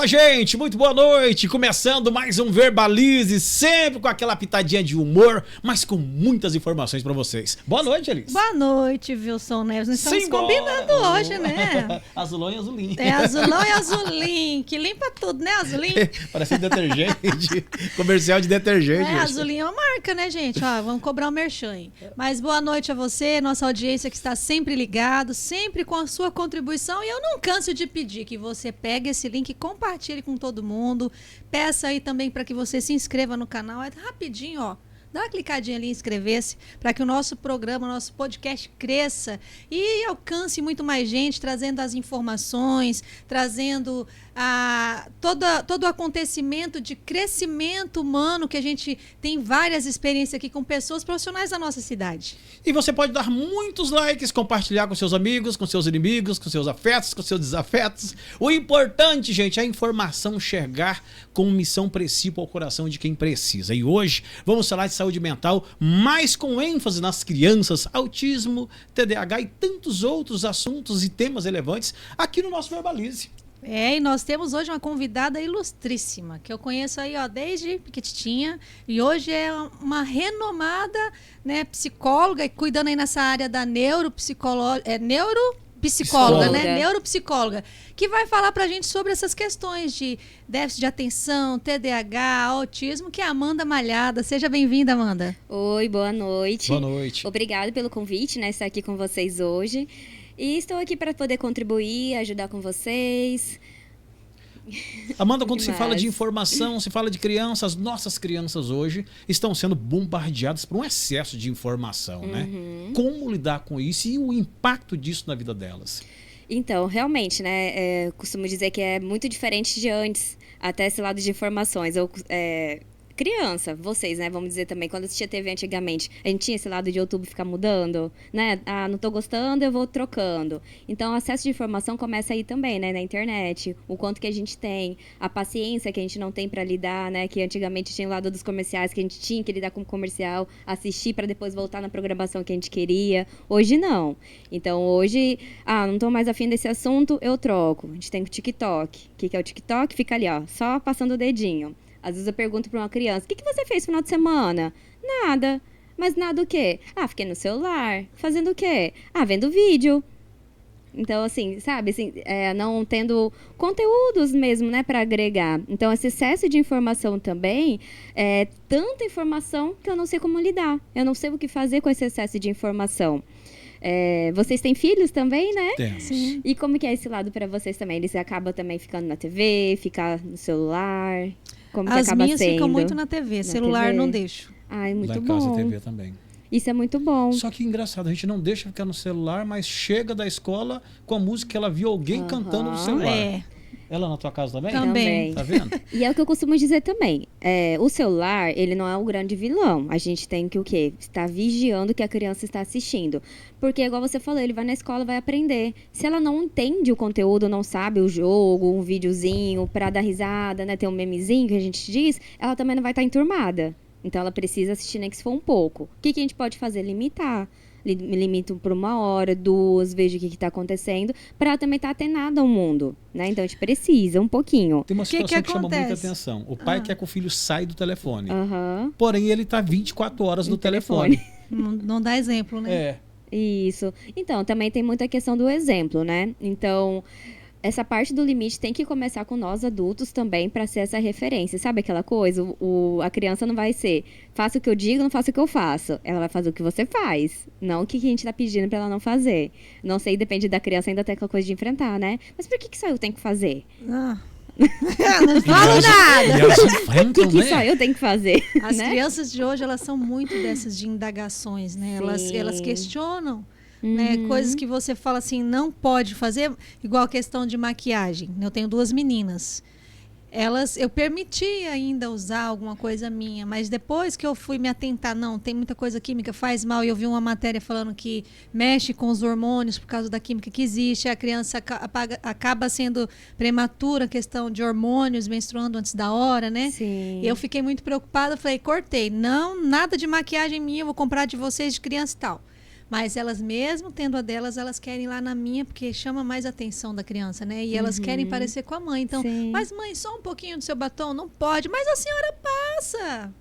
Fala, gente, muito boa noite. Começando mais um Verbalize, sempre com aquela pitadinha de humor, mas com muitas informações pra vocês. Boa noite, Alice. Boa noite, Wilson Neves. Nós estamos combinando hoje, né? Azulão e azulim. É azulão e azulim, que limpa tudo, né, azulim? Parece detergente, comercial de detergente. Azulim é uma marca, né, gente? Ó, vamos cobrar um merchan aí. Mas boa noite a você, nossa audiência que está sempre ligado, sempre com a sua contribuição. E eu não canso de pedir que você pegue esse link e compartilhe com todo mundo. Peça aí também para que você se inscreva no canal. É rapidinho, ó. Dá uma clicadinha ali em inscrever-se para que o nosso programa, o nosso podcast cresça e alcance muito mais gente, trazendo as informações, trazendo todo o acontecimento de crescimento humano, que a gente tem várias experiências aqui com pessoas profissionais da nossa cidade. E você pode dar muitos likes, compartilhar com seus amigos, com seus inimigos, com seus afetos, com seus desafetos. O importante, gente, é a informação chegar com missão principal ao coração de quem precisa. E hoje vamos falar de saúde mental, mas com ênfase nas crianças, autismo, TDAH e tantos outros assuntos e temas relevantes aqui no nosso Verbalize. E nós temos hoje uma convidada ilustríssima, que eu conheço aí, ó, desde pequitinha, e hoje é uma renomada, né, psicóloga, e cuidando aí nessa área da neuropsicóloga, né? Neuropsicóloga, que vai falar pra gente sobre essas questões de déficit de atenção, TDAH, autismo, que é a Amanda Malhada. Seja bem-vinda, Amanda. Oi, boa noite. Boa noite. Obrigada pelo convite, né, estar aqui com vocês hoje. E estou aqui para poder contribuir, ajudar com vocês. Amanda, quando se fala de informação, se fala de crianças, nossas crianças hoje estão sendo bombardeadas por um excesso de informação, né? Como lidar com isso e o impacto disso na vida delas? Então, realmente, né, costumo dizer que é muito diferente de antes, até esse lado de informações. Criança, vocês, né, vamos dizer também, quando assistia TV antigamente, a gente tinha esse lado de YouTube ficar mudando, né, não tô gostando, eu vou trocando. Então, o acesso de informação começa aí também, né, na internet, o quanto que a gente tem, a paciência que a gente não tem para lidar, né, que antigamente tinha o lado dos comerciais, que a gente tinha que lidar com o comercial, assistir para depois voltar na programação que a gente queria. Hoje não. Então, hoje, não tô mais afim desse assunto, eu troco. A gente tem o TikTok. O que é o TikTok? Fica ali, ó, só passando o dedinho. Às vezes eu pergunto para uma criança, o que você fez no final de semana? Nada. Mas nada o quê? Fiquei no celular. Fazendo o quê? Vendo vídeo. Então, assim, sabe? Assim, não tendo conteúdos mesmo, né, para agregar. Então, esse excesso de informação também é tanta informação que eu não sei como lidar. Eu não sei o que fazer com esse excesso de informação. Vocês têm filhos também, né? Temos. Sim. E como que é esse lado para vocês também? Eles acabam também ficando na TV, ficar no celular? Como que As acaba minhas sendo? ficam muito na TV, celular TV? não deixo. Muito Lá em bom. casa TV também. Isso é muito bom. Só que engraçado, a gente não deixa ficar no celular, mas chega da escola com a música que ela viu alguém cantando no celular. Ela na tua casa também? Também. Tá vendo? E é o que eu costumo dizer também. O celular, ele não é o grande vilão. A gente tem que o quê? Estar vigiando o que a criança está assistindo. Porque, igual você falou, ele vai na escola, vai aprender. Se ela não entende o conteúdo, não sabe o jogo, um videozinho para dar risada, né? Ter um memezinho que a gente diz, ela também não vai estar enturmada. Então, ela precisa assistir, nem que se for um pouco. O que a gente pode fazer? Limitar. Limito por 1 hora, 2, vejo o que está acontecendo, para ela também estar atenada ao mundo, né? Então a gente precisa um pouquinho. Tem uma situação que chama acontece? muita atenção. O pai quer que o filho saia do telefone. Aham. Porém, ele tá 24 horas no telefone. Não dá exemplo, né? Isso. Então, também tem muita questão do exemplo, né? Então, essa parte do limite tem que começar com nós adultos também para ser essa referência. Sabe aquela coisa? A criança não vai ser faça o que eu digo, não faça o que eu faço. Ela vai fazer o que você faz, não o que a gente tá pedindo para ela não fazer. Não sei, depende da criança, ainda tem aquela coisa de enfrentar, né? Mas por que só eu tenho que fazer? Não falo nada. E elas enfrentam, O que né? só eu tenho que fazer? As né? crianças de hoje, elas são muito dessas de indagações, né? Elas questionam, né? Coisas que você fala assim, não pode fazer, igual a questão de maquiagem. Eu tenho 2 meninas. Eu permiti ainda usar alguma coisa minha, mas depois que eu fui me atentar, não, tem muita coisa química, faz mal, e eu vi uma matéria falando que mexe com os hormônios por causa da química que existe, a criança acaba sendo prematura, questão de hormônios, menstruando antes da hora, né? Sim. Eu fiquei muito preocupada, falei, cortei, não, nada de maquiagem minha, eu vou comprar de vocês de criança e tal. Mas elas, mesmo tendo a delas, elas querem ir lá na minha, porque chama mais a atenção da criança, né? E elas querem parecer com a mãe. Então, Sim. mas mãe, só um pouquinho do seu batom? Não pode. Mas a senhora passa.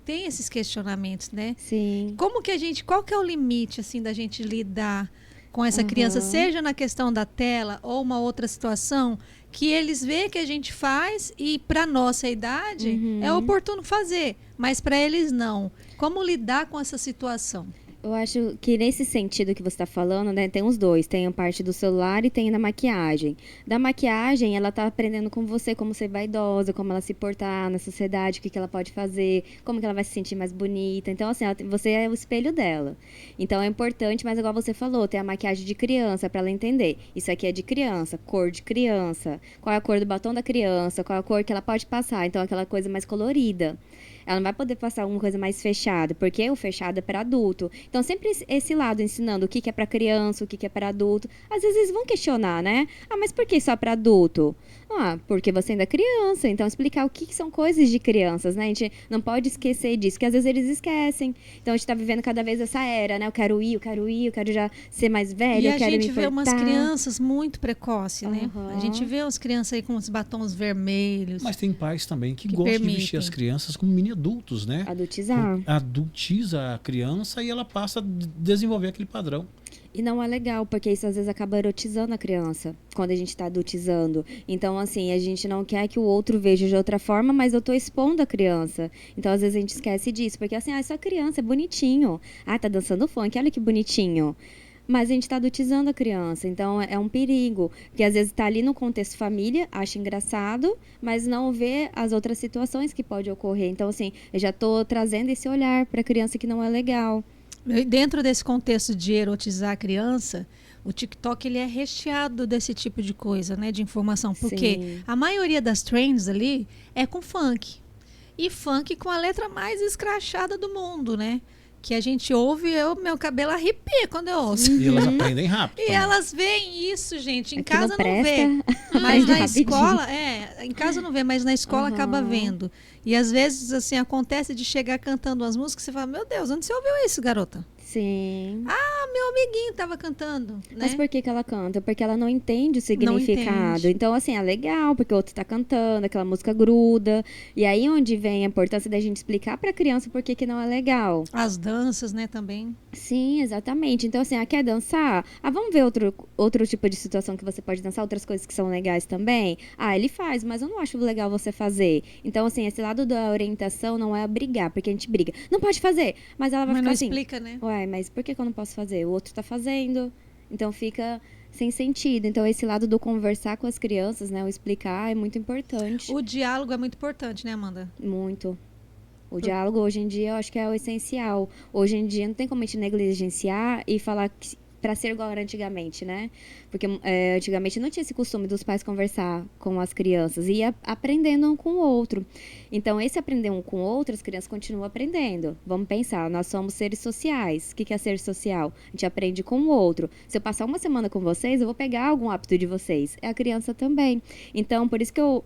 Tem esses questionamentos, né? Sim. Como que qual que é o limite, assim, da gente lidar com essa criança, seja na questão da tela ou uma outra situação, que eles veem que a gente faz e para nossa idade é oportuno fazer, mas para eles não. Como lidar com essa situação? Eu acho que nesse sentido que você está falando, né, tem os dois. Tem a parte do celular e tem da maquiagem. Da maquiagem, ela tá aprendendo com você como ser vaidosa, como ela se portar na sociedade, o que ela pode fazer, como que ela vai se sentir mais bonita. Então, assim, você é o espelho dela. Então, é importante, mas igual você falou, tem a maquiagem de criança para ela entender. Isso aqui é de criança, cor de criança. Qual é a cor do batom da criança, qual é a cor que ela pode passar. Então, aquela coisa mais colorida. Ela não vai poder passar uma coisa mais fechada, porque o fechado é para adulto. Então, sempre esse lado ensinando o que é para criança, o que é para adulto. Às vezes eles vão questionar, né? Ah, mas por que só para adulto? Ah, porque você ainda é criança. Então, explicar o que são coisas de crianças, né? A gente não pode esquecer disso, porque às vezes eles esquecem. Então, a gente tá vivendo cada vez essa era, né? Eu quero já ser mais velha, eu quero me E a gente vê umas importar. crianças muito precoces, né? A gente vê as crianças aí com os batons vermelhos. Mas tem pais também que Que gostam de permitem. vestir as crianças como mini adultos, né? Adultizar. Adultiza a criança e ela passa a desenvolver aquele padrão. E não é legal, porque isso às vezes acaba erotizando a criança, quando a gente está adultizando. Então, assim, a gente não quer que o outro veja de outra forma, mas eu estou expondo a criança. Então, às vezes a gente esquece disso, porque assim, só criança, é bonitinho. Ah, tá dançando funk, olha que bonitinho. Mas a gente está adultizando a criança, então é um perigo. Porque às vezes está ali no contexto família, acha engraçado, mas não vê as outras situações que pode ocorrer. Então, assim, eu já estou trazendo esse olhar para a criança que não é legal. Dentro desse contexto de erotizar a criança, o TikTok ele é recheado desse tipo de coisa, né, de informação, porque Sim. a maioria das trends ali é com funk. E funk com a letra mais escrachada do mundo, né? Que a gente ouve, meu cabelo arrepia quando eu ouço. E elas aprendem rápido. E também. elas veem isso, gente. Em Aqui casa não vê. presta. Mas na Rapidinho. escola, em casa não vê, mas na escola Uhum. acaba vendo. E às vezes, assim, acontece de chegar cantando umas músicas e você fala, meu Deus, onde você ouviu isso, garota? Sim. Ah, meu amiguinho tava cantando, né? Mas por que ela canta? Porque ela não entende o significado. entende. Então, assim, é legal, porque o outro tá cantando, aquela música gruda. E aí onde vem a importância da gente explicar pra criança por que não é legal. As danças, né, também. Sim, exatamente. Então, assim, quer dançar? Vamos ver outro tipo de situação que você pode dançar, outras coisas que são legais também? Ele faz, mas eu não acho legal você fazer. Então, assim, esse lado da orientação não é brigar, porque a gente briga. Não pode fazer! Mas ela vai Mas ficar não assim, explica, né? ué, mas por que eu não posso fazer? O outro tá fazendo. Então, fica sem sentido. Então, esse lado do conversar com as crianças, né, o explicar é muito importante. O diálogo é muito importante, né, Amanda? Muito. O diálogo, hoje em dia, eu acho que é o essencial. Hoje em dia, não tem como a gente negligenciar e falar para ser igual era antigamente, né? Porque antigamente não tinha esse costume dos pais conversar com as crianças. Ia aprendendo um com o outro. Então, esse aprender um com o outro, as crianças continuam aprendendo. Vamos pensar, nós somos seres sociais. O que é ser social? A gente aprende com o outro. Se eu passar uma semana com vocês, eu vou pegar algum hábito de vocês. É a criança também. Então, por isso que eu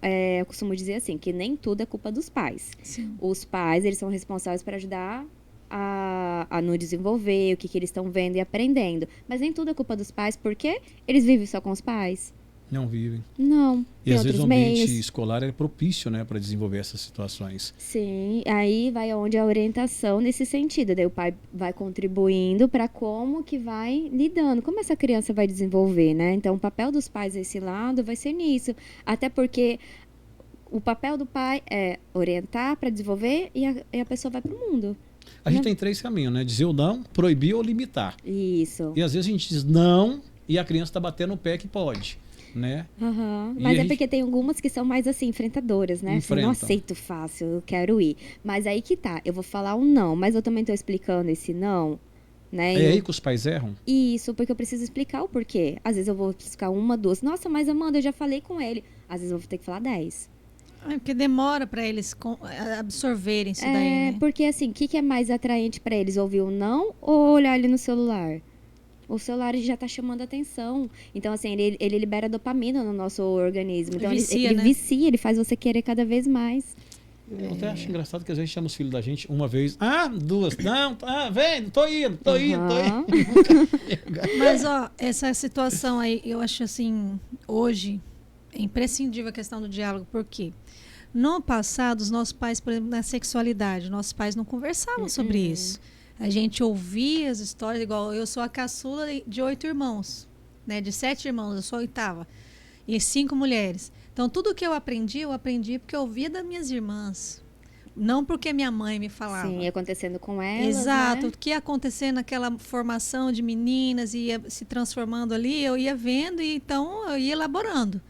costumo dizer assim, que nem tudo é culpa dos pais. Sim. Os pais, eles são responsáveis para ajudar a no desenvolver, o que eles estão vendo e aprendendo. Mas nem tudo é culpa dos pais, porque eles vivem só com os pais. Não vivem. Não. E tem às vezes outros o ambiente meios. escolar é propício, né, para desenvolver essas situações. Sim, aí vai onde a orientação nesse sentido. Daí o pai vai contribuindo para como que vai lidando, como essa criança vai desenvolver, né? Então, o papel dos pais desse lado vai ser nisso. Até porque o papel do pai é orientar para desenvolver e a pessoa vai para o mundo. A gente tem 3 caminhos, né? Dizer o não, proibir ou limitar. Isso. E às vezes a gente diz não e a criança está batendo o pé que pode, né? Uhum. E Mas a é gente- porque tem algumas que são mais assim, enfrentadoras, né? Assim, Enfrentam. não aceito fácil, eu quero ir. Mas aí que tá, eu vou falar um não, mas eu também tô explicando esse não, né? É aí que os pais erram? Isso, porque eu preciso explicar o porquê. Às vezes eu vou explicar 1, 2. Nossa, mas Amanda, eu já falei com ele. Às vezes eu vou ter que falar 10. Porque demora para eles absorverem isso daí, né? Porque assim, o que é mais atraente pra eles? Ouvir o não ou olhar ali no celular? O celular já tá chamando atenção. Então, assim, ele libera dopamina no nosso organismo. Então, Vicia, ele né? vicia, ele faz você querer cada vez mais. Eu até acho engraçado que às vezes chama os filhos da gente uma vez. Duas. Não, vem, tô indo. Mas, ó, essa situação aí, eu acho assim, hoje, é imprescindível a questão do diálogo, por quê? No passado, os nossos pais, por exemplo, na sexualidade, nossos pais não conversavam sobre isso. A gente ouvia as histórias, igual eu sou a caçula de 8 irmãos, né? De 7 irmãos, eu sou a 8ª. E 5 mulheres. Então, tudo que eu aprendi porque eu ouvia das minhas irmãs. Não porque minha mãe me falava. Sim, acontecendo com elas, Exato. né? O que ia acontecendo naquela formação de meninas, ia se transformando ali, eu ia vendo e então eu ia elaborando.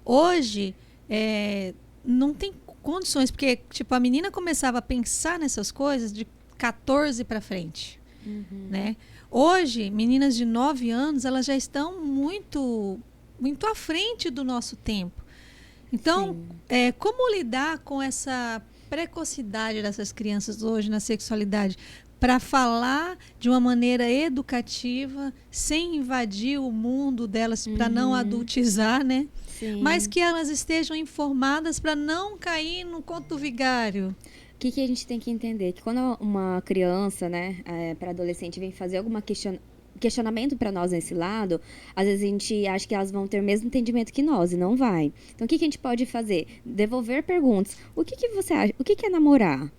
Hoje, não tem condições, porque tipo, a menina começava a pensar nessas coisas de 14 para frente. Né? Hoje, meninas de 9 anos, elas já estão muito, muito à frente do nosso tempo. Então, como lidar com essa precocidade dessas crianças hoje na sexualidade? Para falar de uma maneira educativa, sem invadir o mundo delas, para não adultizar, né? Sim. Mas que elas estejam informadas para não cair no conto do vigário. O que a gente tem que entender? Que quando uma criança, né, para adolescente, vem fazer alguma questionamento para nós nesse lado, às vezes a gente acha que elas vão ter o mesmo entendimento que nós, e não vai. Então, o que a gente pode fazer? Devolver perguntas. O que você acha? O que é namorar?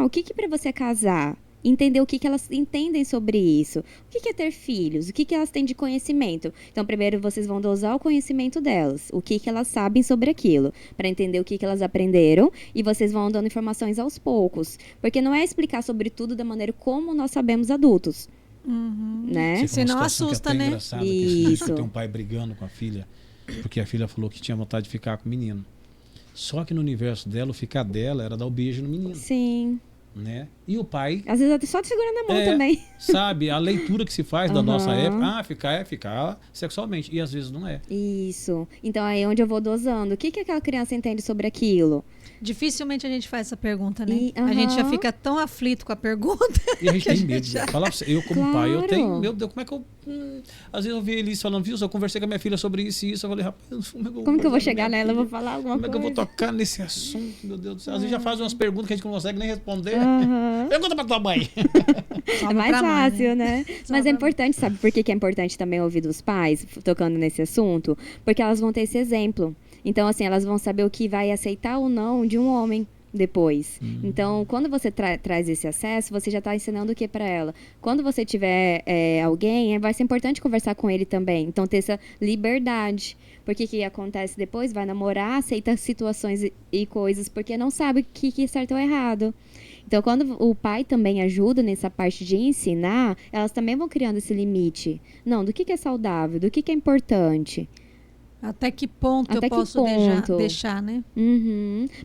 O que para você é casar? Entender o que elas entendem sobre isso. O que é ter filhos? O que elas têm de conhecimento? Então, primeiro vocês vão dosar o conhecimento delas. O que elas sabem sobre aquilo. Para entender o que elas aprenderam. E vocês vão dando informações aos poucos. Porque não é explicar sobre tudo da maneira como nós sabemos adultos. Né? Você não assusta, né? Isso. Tem um pai brigando com a filha. Porque a filha falou que tinha vontade de ficar com o menino. Só que no universo dela, o ficar dela era dar o beijo no menino. Sim. Né? E o pai... Às vezes até só te segurando na mão também. Sabe, a leitura que se faz da nossa época, ficar sexualmente. E às vezes não é. Isso. Então aí é onde eu vou dosando. O que aquela criança entende sobre aquilo? Dificilmente a gente faz essa pergunta, né? A gente já fica tão aflito com a pergunta. E a gente tem medo. Fala, eu como pai, eu tenho... Meu Deus, como é que eu... Às vezes eu vi eles falando, viu? Eu conversei com a minha filha sobre isso e isso. Eu falei, rapaz, como que eu vou chegar nela? Eu vou falar alguma coisa? Como é que eu vou tocar nesse assunto? Meu Deus do céu. Às vezes já faz umas perguntas que a gente não consegue nem responder. Pergunta pra tua mãe. É mais fácil, né? Mas é importante, sabe por que é importante também ouvir dos pais, tocando nesse assunto? Porque elas vão ter esse exemplo. Então, assim, elas vão saber o que vai aceitar ou não de um homem depois. Então, quando você traz esse acesso, você já está ensinando o que para ela? Quando você tiver alguém, vai ser importante conversar com ele também. Então, ter essa liberdade. Porque o que acontece depois? Vai namorar, aceita situações e coisas, porque não sabe o que é certo ou errado. Então, quando o pai também ajuda nessa parte de ensinar, elas também vão criando esse limite. Não, do que é saudável, do que é importante. Até que ponto eu posso deixar, né?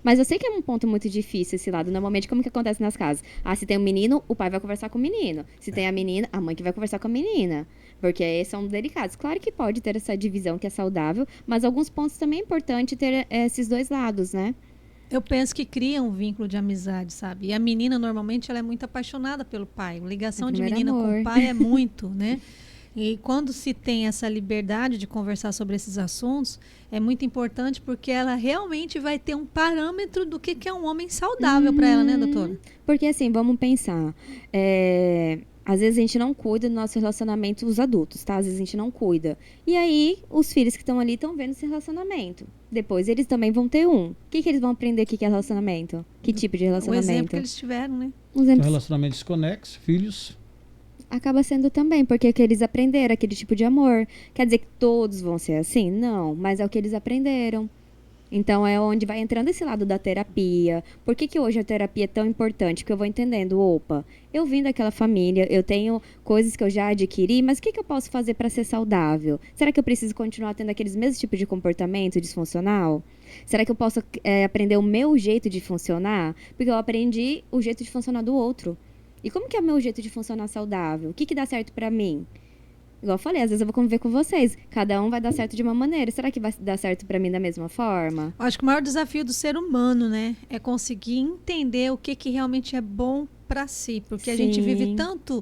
Mas eu sei que é um ponto muito difícil esse lado. Normalmente, como que acontece nas casas? Se tem um menino, o pai vai conversar com o menino. Se tem a menina, a mãe que vai conversar com a menina. Porque esses são delicados. Claro que pode ter essa divisão que é saudável, mas alguns pontos também é importante ter esses dois lados, né? Eu penso que cria um vínculo de amizade, sabe? E a menina, normalmente, ela é muito apaixonada pelo pai. A ligação de menina com o pai é muito, né? E quando se tem essa liberdade de conversar sobre esses assuntos, é muito importante porque ela realmente vai ter um parâmetro do que é um homem saudável para ela, né, doutora? Porque assim, vamos pensar. Às vezes a gente não cuida do nosso relacionamento, os adultos, tá? Às vezes a gente não cuida. E aí, os filhos que estão ali estão vendo esse relacionamento. Depois, eles também vão ter um. O que eles vão aprender? O que é relacionamento? Que tipo de relacionamento? O exemplo que eles tiveram, né? Um relacionamento desconexo, filhos... Acaba sendo também, porque é que eles aprenderam, aquele tipo de amor. Quer dizer que todos vão ser assim? Não, mas é o que eles aprenderam. Então, é onde vai entrando esse lado da terapia. Por que hoje a terapia é tão importante? Porque eu vou entendendo, eu vim daquela família, eu tenho coisas que eu já adquiri, mas o que eu posso fazer para ser saudável? Será que eu preciso continuar tendo aqueles mesmos tipos de comportamento disfuncional? Será que eu posso aprender o meu jeito de funcionar? Porque eu aprendi o jeito de funcionar do outro. E como que é o meu jeito de funcionar saudável? O que dá certo pra mim? Igual eu falei, às vezes eu vou conviver com vocês. Cada um vai dar certo de uma maneira. Será que vai dar certo pra mim da mesma forma? Eu acho que o maior desafio do ser humano, né? É conseguir entender o que realmente é bom pra si. Porque a gente vive tanto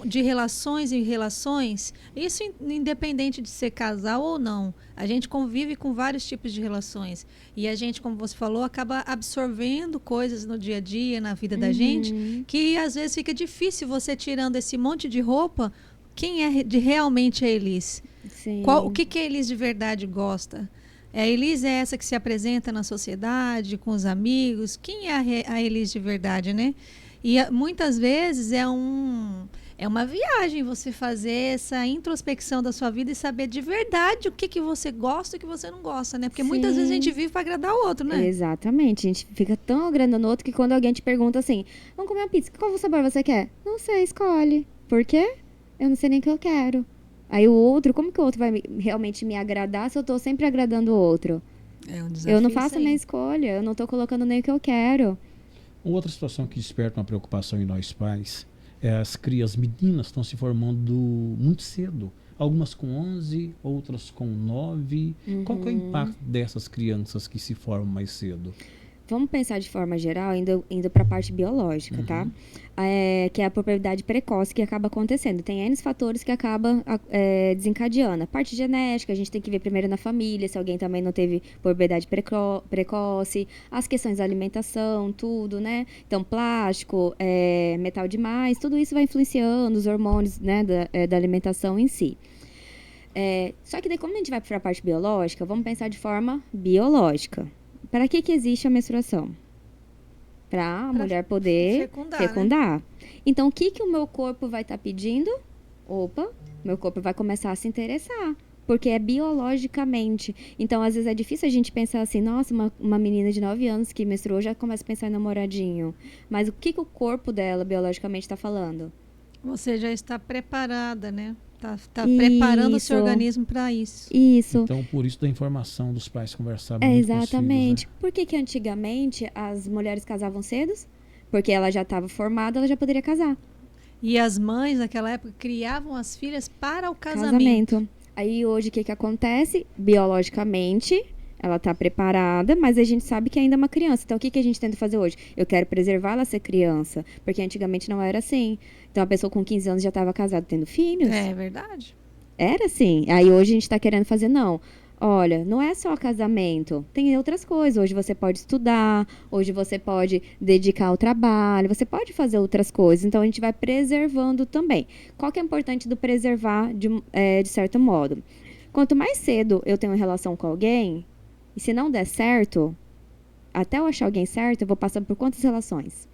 de relações em relações, isso independente de ser casal ou não. A gente convive com vários tipos de relações. E a gente, como você falou, acaba absorvendo coisas no dia a dia, na vida da gente, que às vezes fica difícil você tirando esse monte de roupa. Quem é realmente a Elis? Sim. O que a Elis de verdade gosta? A Elis é essa que se apresenta na sociedade, com os amigos. Quem é a Elis de verdade, né? E muitas vezes é uma viagem você fazer essa introspecção da sua vida e saber de verdade o que você gosta e o que você não gosta, né? Porque muitas vezes a gente vive para agradar o outro, né? Exatamente. A gente fica tão agradando o outro que quando alguém te pergunta assim, vamos comer uma pizza, qual sabor você quer? Não sei, escolhe. Por quê? Eu não sei nem o que eu quero. Aí o outro, como que o outro vai realmente me agradar se eu tô sempre agradando o outro? É um desafio. Eu não faço a minha escolha, eu não tô colocando nem o que eu quero. Outra situação que desperta uma preocupação em nós pais é as meninas estão se formando muito cedo. Algumas com 11, outras com 9. Qual que é o impacto dessas crianças que se formam mais cedo? Vamos pensar de forma geral, indo para a parte biológica, tá? Que é a puberdade precoce que acaba acontecendo. Tem N fatores que acabam desencadeando. A parte genética, a gente tem que ver primeiro na família, se alguém também não teve puberdade precoce. As questões da alimentação, tudo, né? Então, plástico, metal demais, tudo isso vai influenciando os hormônios, né, da alimentação em si. Só que daí, como a gente vai para a parte biológica, vamos pensar de forma biológica. Para que existe a menstruação? Para a mulher poder fecundar. Né? Então, o que o meu corpo vai estar pedindo? Opa, meu corpo vai começar a se interessar. Porque é biologicamente. Então, às vezes é difícil a gente pensar assim, nossa, uma menina de 9 anos que menstruou já começa a pensar em namoradinho. Mas o que o corpo dela biologicamente está falando? Você já está preparada, né? Tá preparando o seu organismo para isso. Isso. Então, por isso da informação dos pais conversar muito exatamente. Com os filhos, né? Por que antigamente as mulheres casavam cedo? Porque ela já estava formada, ela já poderia casar. E as mães, naquela época, criavam as filhas para o casamento. Aí, hoje, o que acontece? Biologicamente, ela está preparada, mas a gente sabe que ainda é uma criança. Então, o que a gente tenta fazer hoje? Eu quero preservar ela ser criança. Porque antigamente não era assim. Então, a pessoa com 15 anos já estava casada, tendo filhos. É verdade. Era assim. Aí, hoje, a gente está querendo fazer, não. Olha, não é só casamento. Tem outras coisas. Hoje você pode estudar. Hoje você pode dedicar ao trabalho. Você pode fazer outras coisas. Então, a gente vai preservando também. Qual que é o importante do preservar de certo modo? Quanto mais cedo eu tenho relação com alguém, e se não der certo, até eu achar alguém certo, eu vou passando por quantas relações?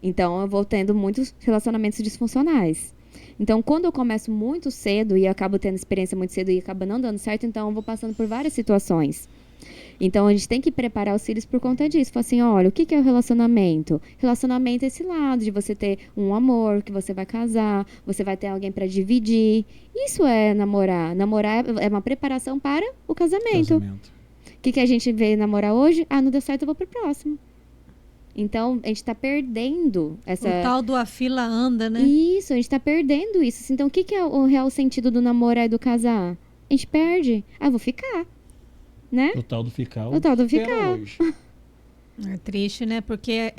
Então, eu vou tendo muitos relacionamentos disfuncionais. Então, quando eu começo muito cedo e acabo tendo experiência muito cedo e acaba não dando certo, então eu vou passando por várias situações. Então, a gente tem que preparar os filhos por conta disso. Falar assim, olha, o que é o relacionamento? Relacionamento é esse lado de você ter um amor, que você vai casar, você vai ter alguém para dividir. Isso é namorar. Namorar é uma preparação para o casamento. O que a gente vê namorar hoje? Ah, não deu certo, eu vou pro próximo. Então, a gente está perdendo essa... O tal do a fila anda, né? Isso, a gente está perdendo isso. Então, o que é o real sentido do namorar e do casar? A gente perde. Ah, vou ficar. Né? O tal do ficar. O tal do ficar. Hoje. É triste, né? Porque,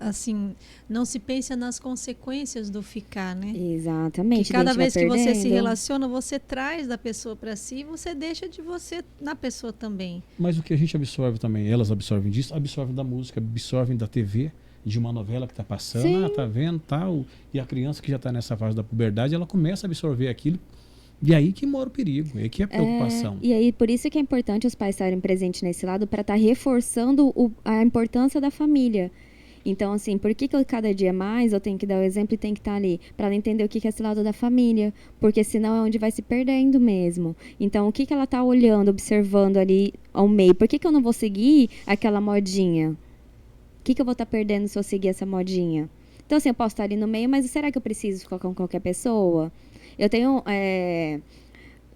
assim, não se pensa nas consequências do ficar, né? Exatamente. Que cada vez que você se relaciona, você traz da pessoa para si e você deixa de você na pessoa também. Mas o que a gente absorve também, elas absorvem disso, absorvem da música, absorvem da TV, de uma novela que está passando, Sim. tá vendo, tal. E a criança que já está nessa fase da puberdade, ela começa a absorver aquilo. E aí que mora o perigo, aí que é a preocupação. E aí, por isso que é importante os pais estarem presentes nesse lado, para estar reforçando a importância da família. Então, assim, por que cada dia mais eu tenho que dar o exemplo e tenho que estar ali? Para ela entender o que é esse lado da família. Porque senão é onde vai se perdendo mesmo. Então, o que ela está olhando, observando ali ao meio? Por que eu não vou seguir aquela modinha? O que eu vou estar perdendo se eu seguir essa modinha? Então, assim, eu posso estar ali no meio, mas será que eu preciso ficar com qualquer pessoa? Eu tenho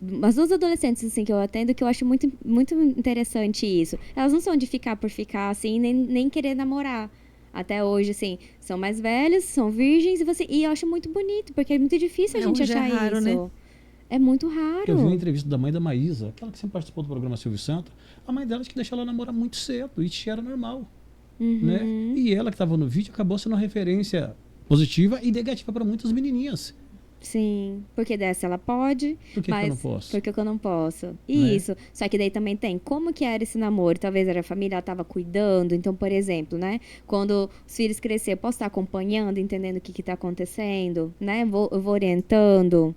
umas 2 adolescentes assim, que eu atendo que eu acho muito, muito interessante isso. Elas não são de ficar por ficar, assim, nem querer namorar. Até hoje, assim, são mais velhas, são virgens, e eu acho muito bonito, porque é muito difícil a gente achar raro, isso. Né? É muito raro. Eu vi uma entrevista da mãe da Maísa, aquela que sempre participou do programa Silvio Santos. A mãe dela que deixou ela namorar muito cedo, e isso era normal. Né? E ela que estava no vídeo acabou sendo uma referência positiva e negativa para muitas menininhas. Sim, porque dessa ela pode, Por que mas eu não posso? porque que eu não posso. Né? Isso. Só que daí também tem como que era esse namoro. Talvez era a família estava cuidando. Então, por exemplo, né? Quando os filhos crescer, eu posso estar acompanhando, entendendo o que está acontecendo, né? Eu vou orientando.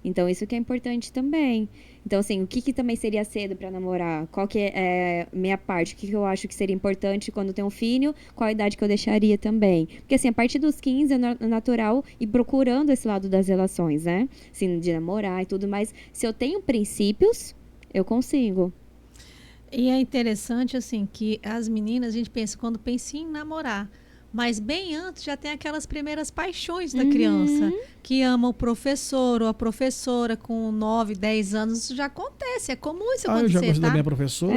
Então, isso que é importante também. Então, assim, o que também seria cedo para namorar? Qual que é a minha parte? O que eu acho que seria importante quando tem um filho? Qual a idade que eu deixaria também? Porque, assim, a partir dos 15 é natural ir procurando esse lado das relações, né? Assim, de namorar e tudo, mas se eu tenho princípios, eu consigo. E é interessante, assim, que as meninas, a gente pensa, quando pensa em namorar, mas bem antes já tem aquelas primeiras paixões da criança, que ama o professor ou a professora com 9, 10 anos. Isso já acontece, é comum isso acontecer, Eu já gostei da tá? minha professora,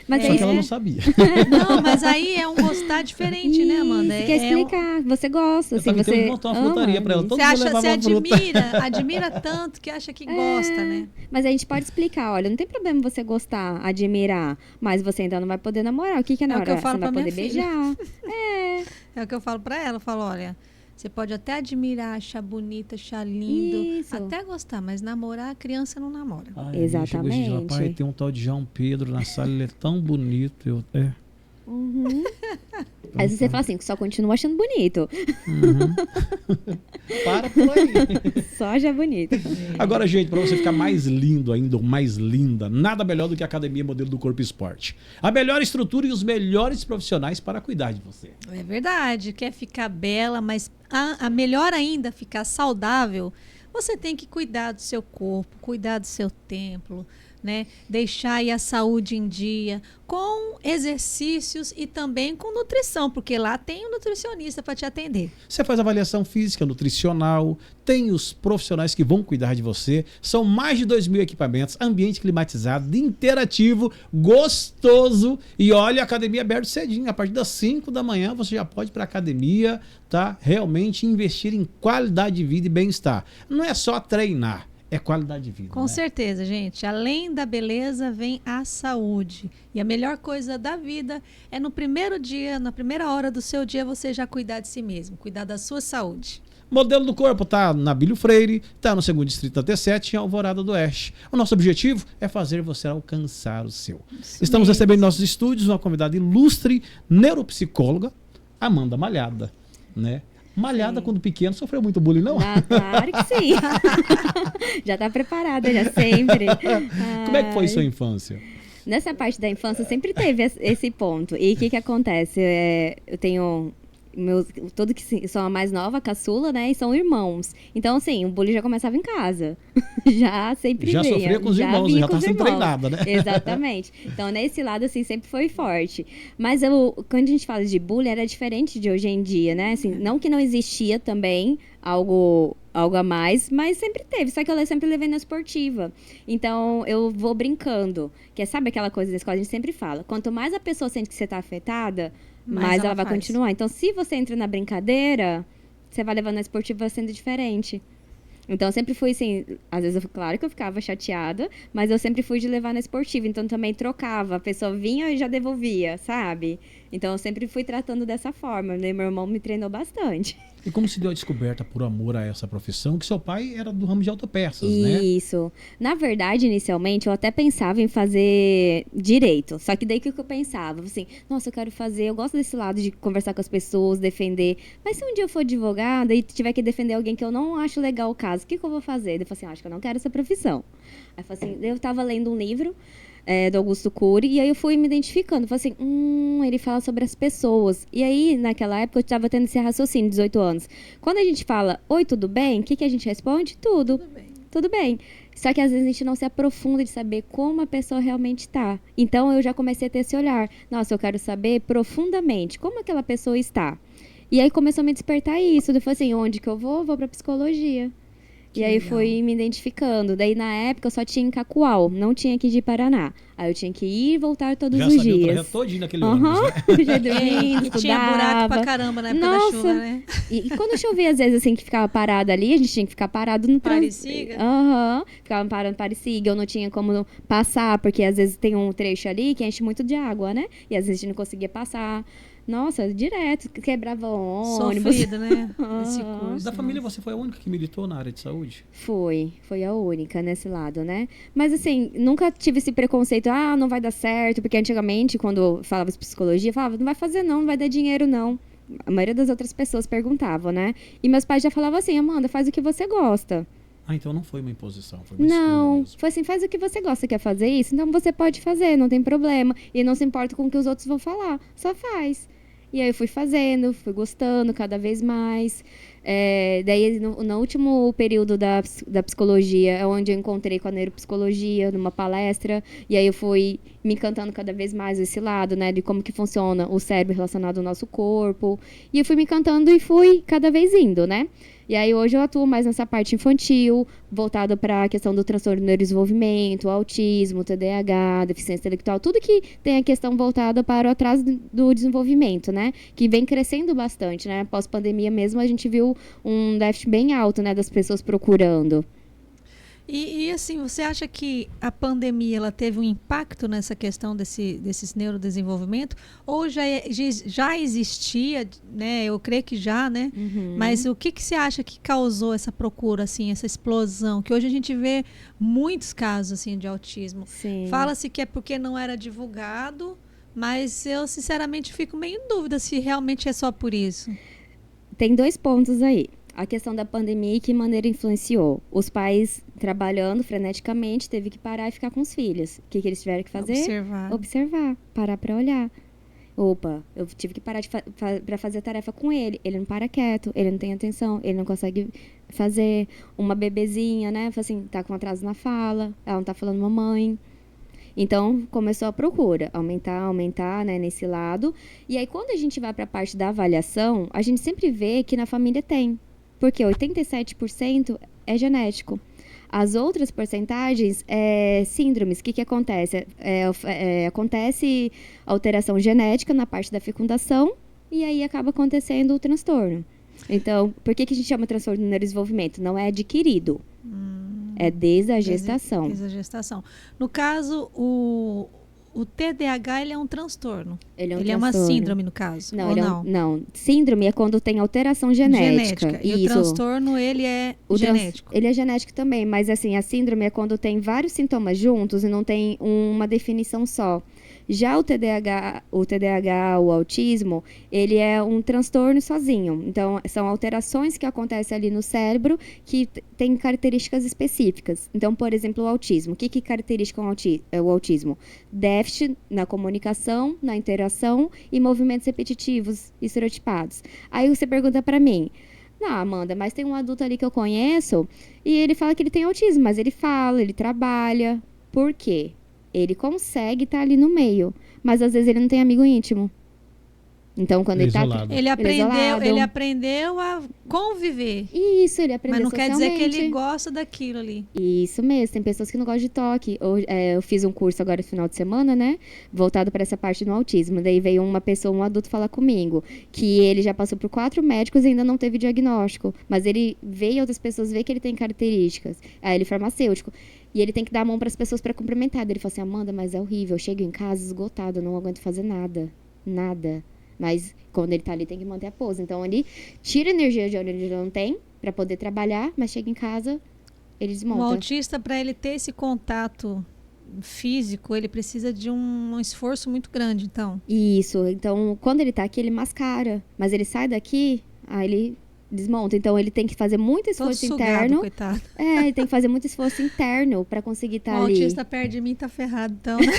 Mas só aí que ela não sabia. Não, mas aí é um gostar diferente, né, Amanda? Você quer explicar, você gosta, assim, Eu você montar uma frutaria para ela. Todo Você mundo acha, levava você uma fruta. admira tanto que acha que gosta, né? Mas a gente pode explicar, olha, não tem problema você gostar, admirar, mas você ainda não vai poder namorar. O que é É o namorar? que eu falo Você não vai pra poder minha filha. beijar. É o que eu falo pra ela. Eu falo, olha, você pode até admirar, achar bonito, achar lindo, Isso. até gostar, mas namorar, a criança não namora. Ai, Exatamente. Chegou esse dia, pai, tem um tal de João Pedro na sala, ele é tão bonito. Aí você fala assim, só continua achando bonito. Para por aí. Só já bonito. Agora, gente, para você ficar mais lindo ainda, ou mais linda, nada melhor do que a Academia Modelo do Corpo Esporte. A melhor estrutura e os melhores profissionais para cuidar de você. É verdade, quer ficar bela, mas a melhor ainda, ficar saudável, você tem que cuidar do seu corpo, cuidar do seu templo, né? Deixar aí a saúde em dia, com exercícios e também com nutrição, porque lá tem um nutricionista para te atender. Você faz avaliação física, nutricional, tem os profissionais que vão cuidar de você. São mais de 2.000 equipamentos, ambiente climatizado, interativo, gostoso. E olha, a academia aberta cedinho. A partir das 5 da manhã você já pode ir para a academia, tá? Realmente investir em qualidade de vida e bem-estar. Não é só treinar. É qualidade de vida. Com certeza, gente. Além da beleza, vem a saúde. E a melhor coisa da vida é no primeiro dia, na primeira hora do seu dia, você já cuidar de si mesmo, cuidar da sua saúde. Modelo do Corpo tá na Bílio Freire, tá no 2º Distrito da T7, em Alvorada do Oeste. O nosso objetivo é fazer você alcançar o seu. Estamos recebendo em nossos estúdios uma convidada ilustre, neuropsicóloga, Amanda Malhada, né? Malhada, sim, quando pequeno, sofreu muito bullying, não? Ah, claro que sim. Já tá preparada, já sempre. Como é que foi sua infância? Nessa parte da infância sempre teve esse ponto. E o que acontece? Eu tenho tudo que são a mais nova, a caçula, né? E são irmãos. Então, assim, o bullying já começava em casa. Já sempre já vinha. Sofria com os irmãos, já tá sendo treinada, né? Exatamente. Então, nesse lado, assim, sempre foi forte. Mas quando a gente fala de bullying, era diferente de hoje em dia, né? Assim, não que não existia também algo a mais, mas sempre teve. Só que eu sempre levei na esportiva. Então, eu vou brincando. Que sabe aquela coisa da escola? A gente sempre fala. Quanto mais a pessoa sente que você tá afetada, mais ela vai continuar. Então, se você entra na brincadeira, você vai levando na esportiva sendo diferente. Então, eu sempre fui assim, às vezes, claro que eu ficava chateada, mas eu sempre fui de levar na esportiva. Então, também trocava. A pessoa vinha e já devolvia, sabe? Então, eu sempre fui tratando dessa forma. Meu irmão me treinou bastante. E como se deu a descoberta por amor a essa profissão, que seu pai era do ramo de autopeças, né? Isso. Na verdade, inicialmente, eu até pensava em fazer direito. Só que daí o que eu pensava? Assim, nossa, eu gosto desse lado de conversar com as pessoas, defender. Mas se um dia eu for advogada e tiver que defender alguém que eu não acho legal o caso, o que eu vou fazer? Eu falei assim, acho que eu não quero essa profissão. Aí eu falei assim, eu tava lendo um livro do Augusto Cury, e aí eu fui me identificando. Falei assim, ele fala sobre as pessoas. E aí, naquela época, eu estava tendo esse raciocínio, 18 anos. Quando a gente fala, oi, tudo bem? O que a gente responde? Tudo. Tudo bem. Tudo bem. Só que às vezes a gente não se aprofunda de saber como a pessoa realmente está. Então, eu já comecei a ter esse olhar. Nossa, eu quero saber profundamente como aquela pessoa está. E aí, começou a me despertar isso. Eu falei assim, onde que eu vou? Vou para psicologia. E aí fui me identificando. Daí, na época, eu só tinha em Cacoal, não tinha aqui de Paraná. Aí eu tinha que ir e voltar todos os dias. Já sabia o trajeto todinho naquele ônibus, né? Já dormindo, e tinha buraco pra caramba na época da chuva, né? E quando chovia, às vezes, assim, que ficava parado ali, a gente tinha que ficar parado no Parisiga? Ficava parando Parisiga, eu não tinha como passar, porque às vezes tem um trecho ali que enche muito de água, né? E às vezes a gente não conseguia passar. Nossa, direto, quebrava ônibus. Sofrido, né? Esse Aham. curso. Da família, você foi a única que militou na área de saúde? Foi a única nesse lado, né? Mas assim, nunca tive esse preconceito, não vai dar certo, porque antigamente, quando eu falava de psicologia, falava, não vai fazer não vai dar dinheiro não. A maioria das outras pessoas perguntavam, né? E meus pais já falavam assim, Amanda, faz o que você gosta. Ah, então não foi uma imposição, foi uma escolha Não, mesmo. foi assim, faz o que você gosta, quer fazer isso? Então você pode fazer, não tem problema. E não se importa com o que os outros vão falar, só faz. E aí eu fui fazendo, fui gostando cada vez mais. Daí, no último período da psicologia, é onde eu encontrei com a neuropsicologia, numa palestra. E aí eu fui me encantando cada vez mais esse lado, né? De como que funciona o cérebro relacionado ao nosso corpo. E eu fui me encantando e fui cada vez indo, né? E aí hoje eu atuo mais nessa parte infantil, voltada para a questão do transtorno do neurodesenvolvimento, autismo, TDAH, deficiência intelectual, tudo que tem a questão voltada para o atraso do desenvolvimento, né? Que vem crescendo bastante, né? Pós-pandemia mesmo, a gente viu um déficit bem alto, né, das pessoas procurando. E assim, você acha que a pandemia ela teve um impacto nessa questão desses neurodesenvolvimento? Ou já existia, né? Eu creio que já, né? Uhum. Mas o que você acha que causou essa procura, assim, essa explosão? Que hoje a gente vê muitos casos assim, de autismo. Sim. Fala-se que é porque não era divulgado, mas eu sinceramente fico meio em dúvida se realmente é só por isso. Tem 2 pontos aí. A questão da pandemia e que maneira influenciou. Os pais trabalhando freneticamente, teve que parar e ficar com os filhos. O que eles tiveram que fazer? Observar, parar para olhar. Opa, eu tive que parar para fazer a tarefa com ele. Ele não para quieto, ele não tem atenção, ele não consegue fazer. Uma bebezinha, né? Assim, tá com atraso na fala, ela não tá falando mamãe. Então, começou a procura, aumentar, né, nesse lado. E aí, quando a gente vai para a parte da avaliação, a gente sempre vê que na família tem. Porque 87% é genético. As outras porcentagens é síndromes. O que acontece? Acontece alteração genética na parte da fecundação e aí acaba acontecendo o transtorno. Então, por que a gente chama transtorno do neurodesenvolvimento? Não é adquirido. É desde a gestação. Desde a gestação. No caso, o TDAH ele é um transtorno. Ele é uma síndrome, no caso. Não. Síndrome é quando tem alteração genética. E o transtorno, ele é genético. Ele é genético também, mas assim, a síndrome é quando tem vários sintomas juntos e não tem uma definição só. Já o TDAH, o autismo, ele é um transtorno sozinho. Então, são alterações que acontecem ali no cérebro que têm características específicas. Então, por exemplo, o autismo. O que caracteriza o autismo? Déficit na comunicação, na interação e movimentos repetitivos, estereotipados. Aí você pergunta para mim, não, Amanda, mas tem um adulto ali que eu conheço e ele fala que ele tem autismo, mas ele fala, ele trabalha. Por quê? Ele consegue estar ali no meio, mas às vezes ele não tem amigo íntimo. Então, quando ele ele aprendeu a conviver. Isso, ele aprendeu. Mas não quer dizer que ele gosta daquilo ali. Isso mesmo, tem pessoas que não gostam de toque. Eu fiz um curso agora no final de semana, né? Voltado para essa parte do autismo. Daí veio um adulto falar comigo, que ele já passou por 4 médicos e ainda não teve diagnóstico. Mas ele vê outras pessoas, vê que ele tem características. Aí ele é farmacêutico. E ele tem que dar a mão para as pessoas para cumprimentar. Daí ele fala assim, Amanda, mas é horrível. Eu chego em casa esgotado, eu não aguento fazer nada. Nada. Mas quando ele tá ali, tem que manter a pose. Então, ele tira energia de onde ele não tem para poder trabalhar, mas chega em casa, ele desmonta. O autista, para ele ter esse contato físico, ele precisa de um esforço muito grande, então. Isso. Então, quando ele tá aqui, ele mascara. Mas ele sai daqui, aí ele desmonta. Então, ele tem que fazer muito esforço interno. Coitado. Ele tem que fazer muito esforço interno para conseguir estar ali. O autista perto de mim tá ferrado, então, né?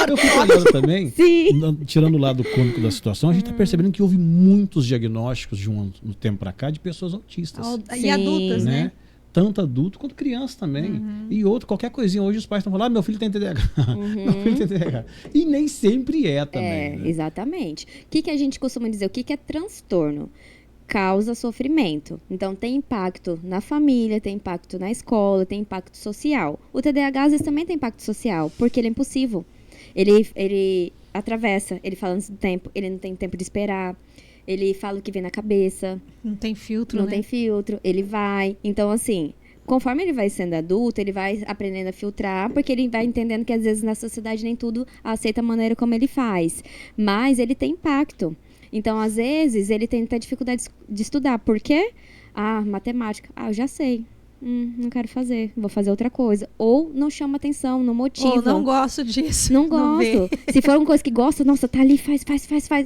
Eu fico olhando também, Sim. Tirando o lado cômico da situação, a gente tá percebendo que houve muitos diagnósticos de um tempo para cá de pessoas autistas. E adultas, né? Tanto adulto quanto criança também. E qualquer coisinha. Hoje os pais estão falando, meu filho tem TDAH. Meu filho tem TDAH. E nem sempre é também. Né? Exatamente. O que a gente costuma dizer? O que é transtorno? Causa sofrimento. Então, tem impacto na família, tem impacto na escola, tem impacto social. O TDAH, às vezes, também tem impacto social, porque ele é impulsivo. Ele atravessa, ele fala antes do tempo, ele não tem tempo de esperar. Ele fala o que vem na cabeça. Não tem filtro, Não tem filtro. Ele vai. Então, assim, conforme ele vai sendo adulto, ele vai aprendendo a filtrar, porque ele vai entendendo que às vezes na sociedade nem tudo aceita a maneira como ele faz. Mas ele tem impacto. Então, às vezes, ele tem até dificuldade de estudar. Por quê? Matemática. Eu já sei. Não quero fazer. Vou fazer outra coisa. Ou não chama atenção, não motiva. Ou não gosto disso. Não gosto. Se for uma coisa que gosta, nossa, tá ali, faz.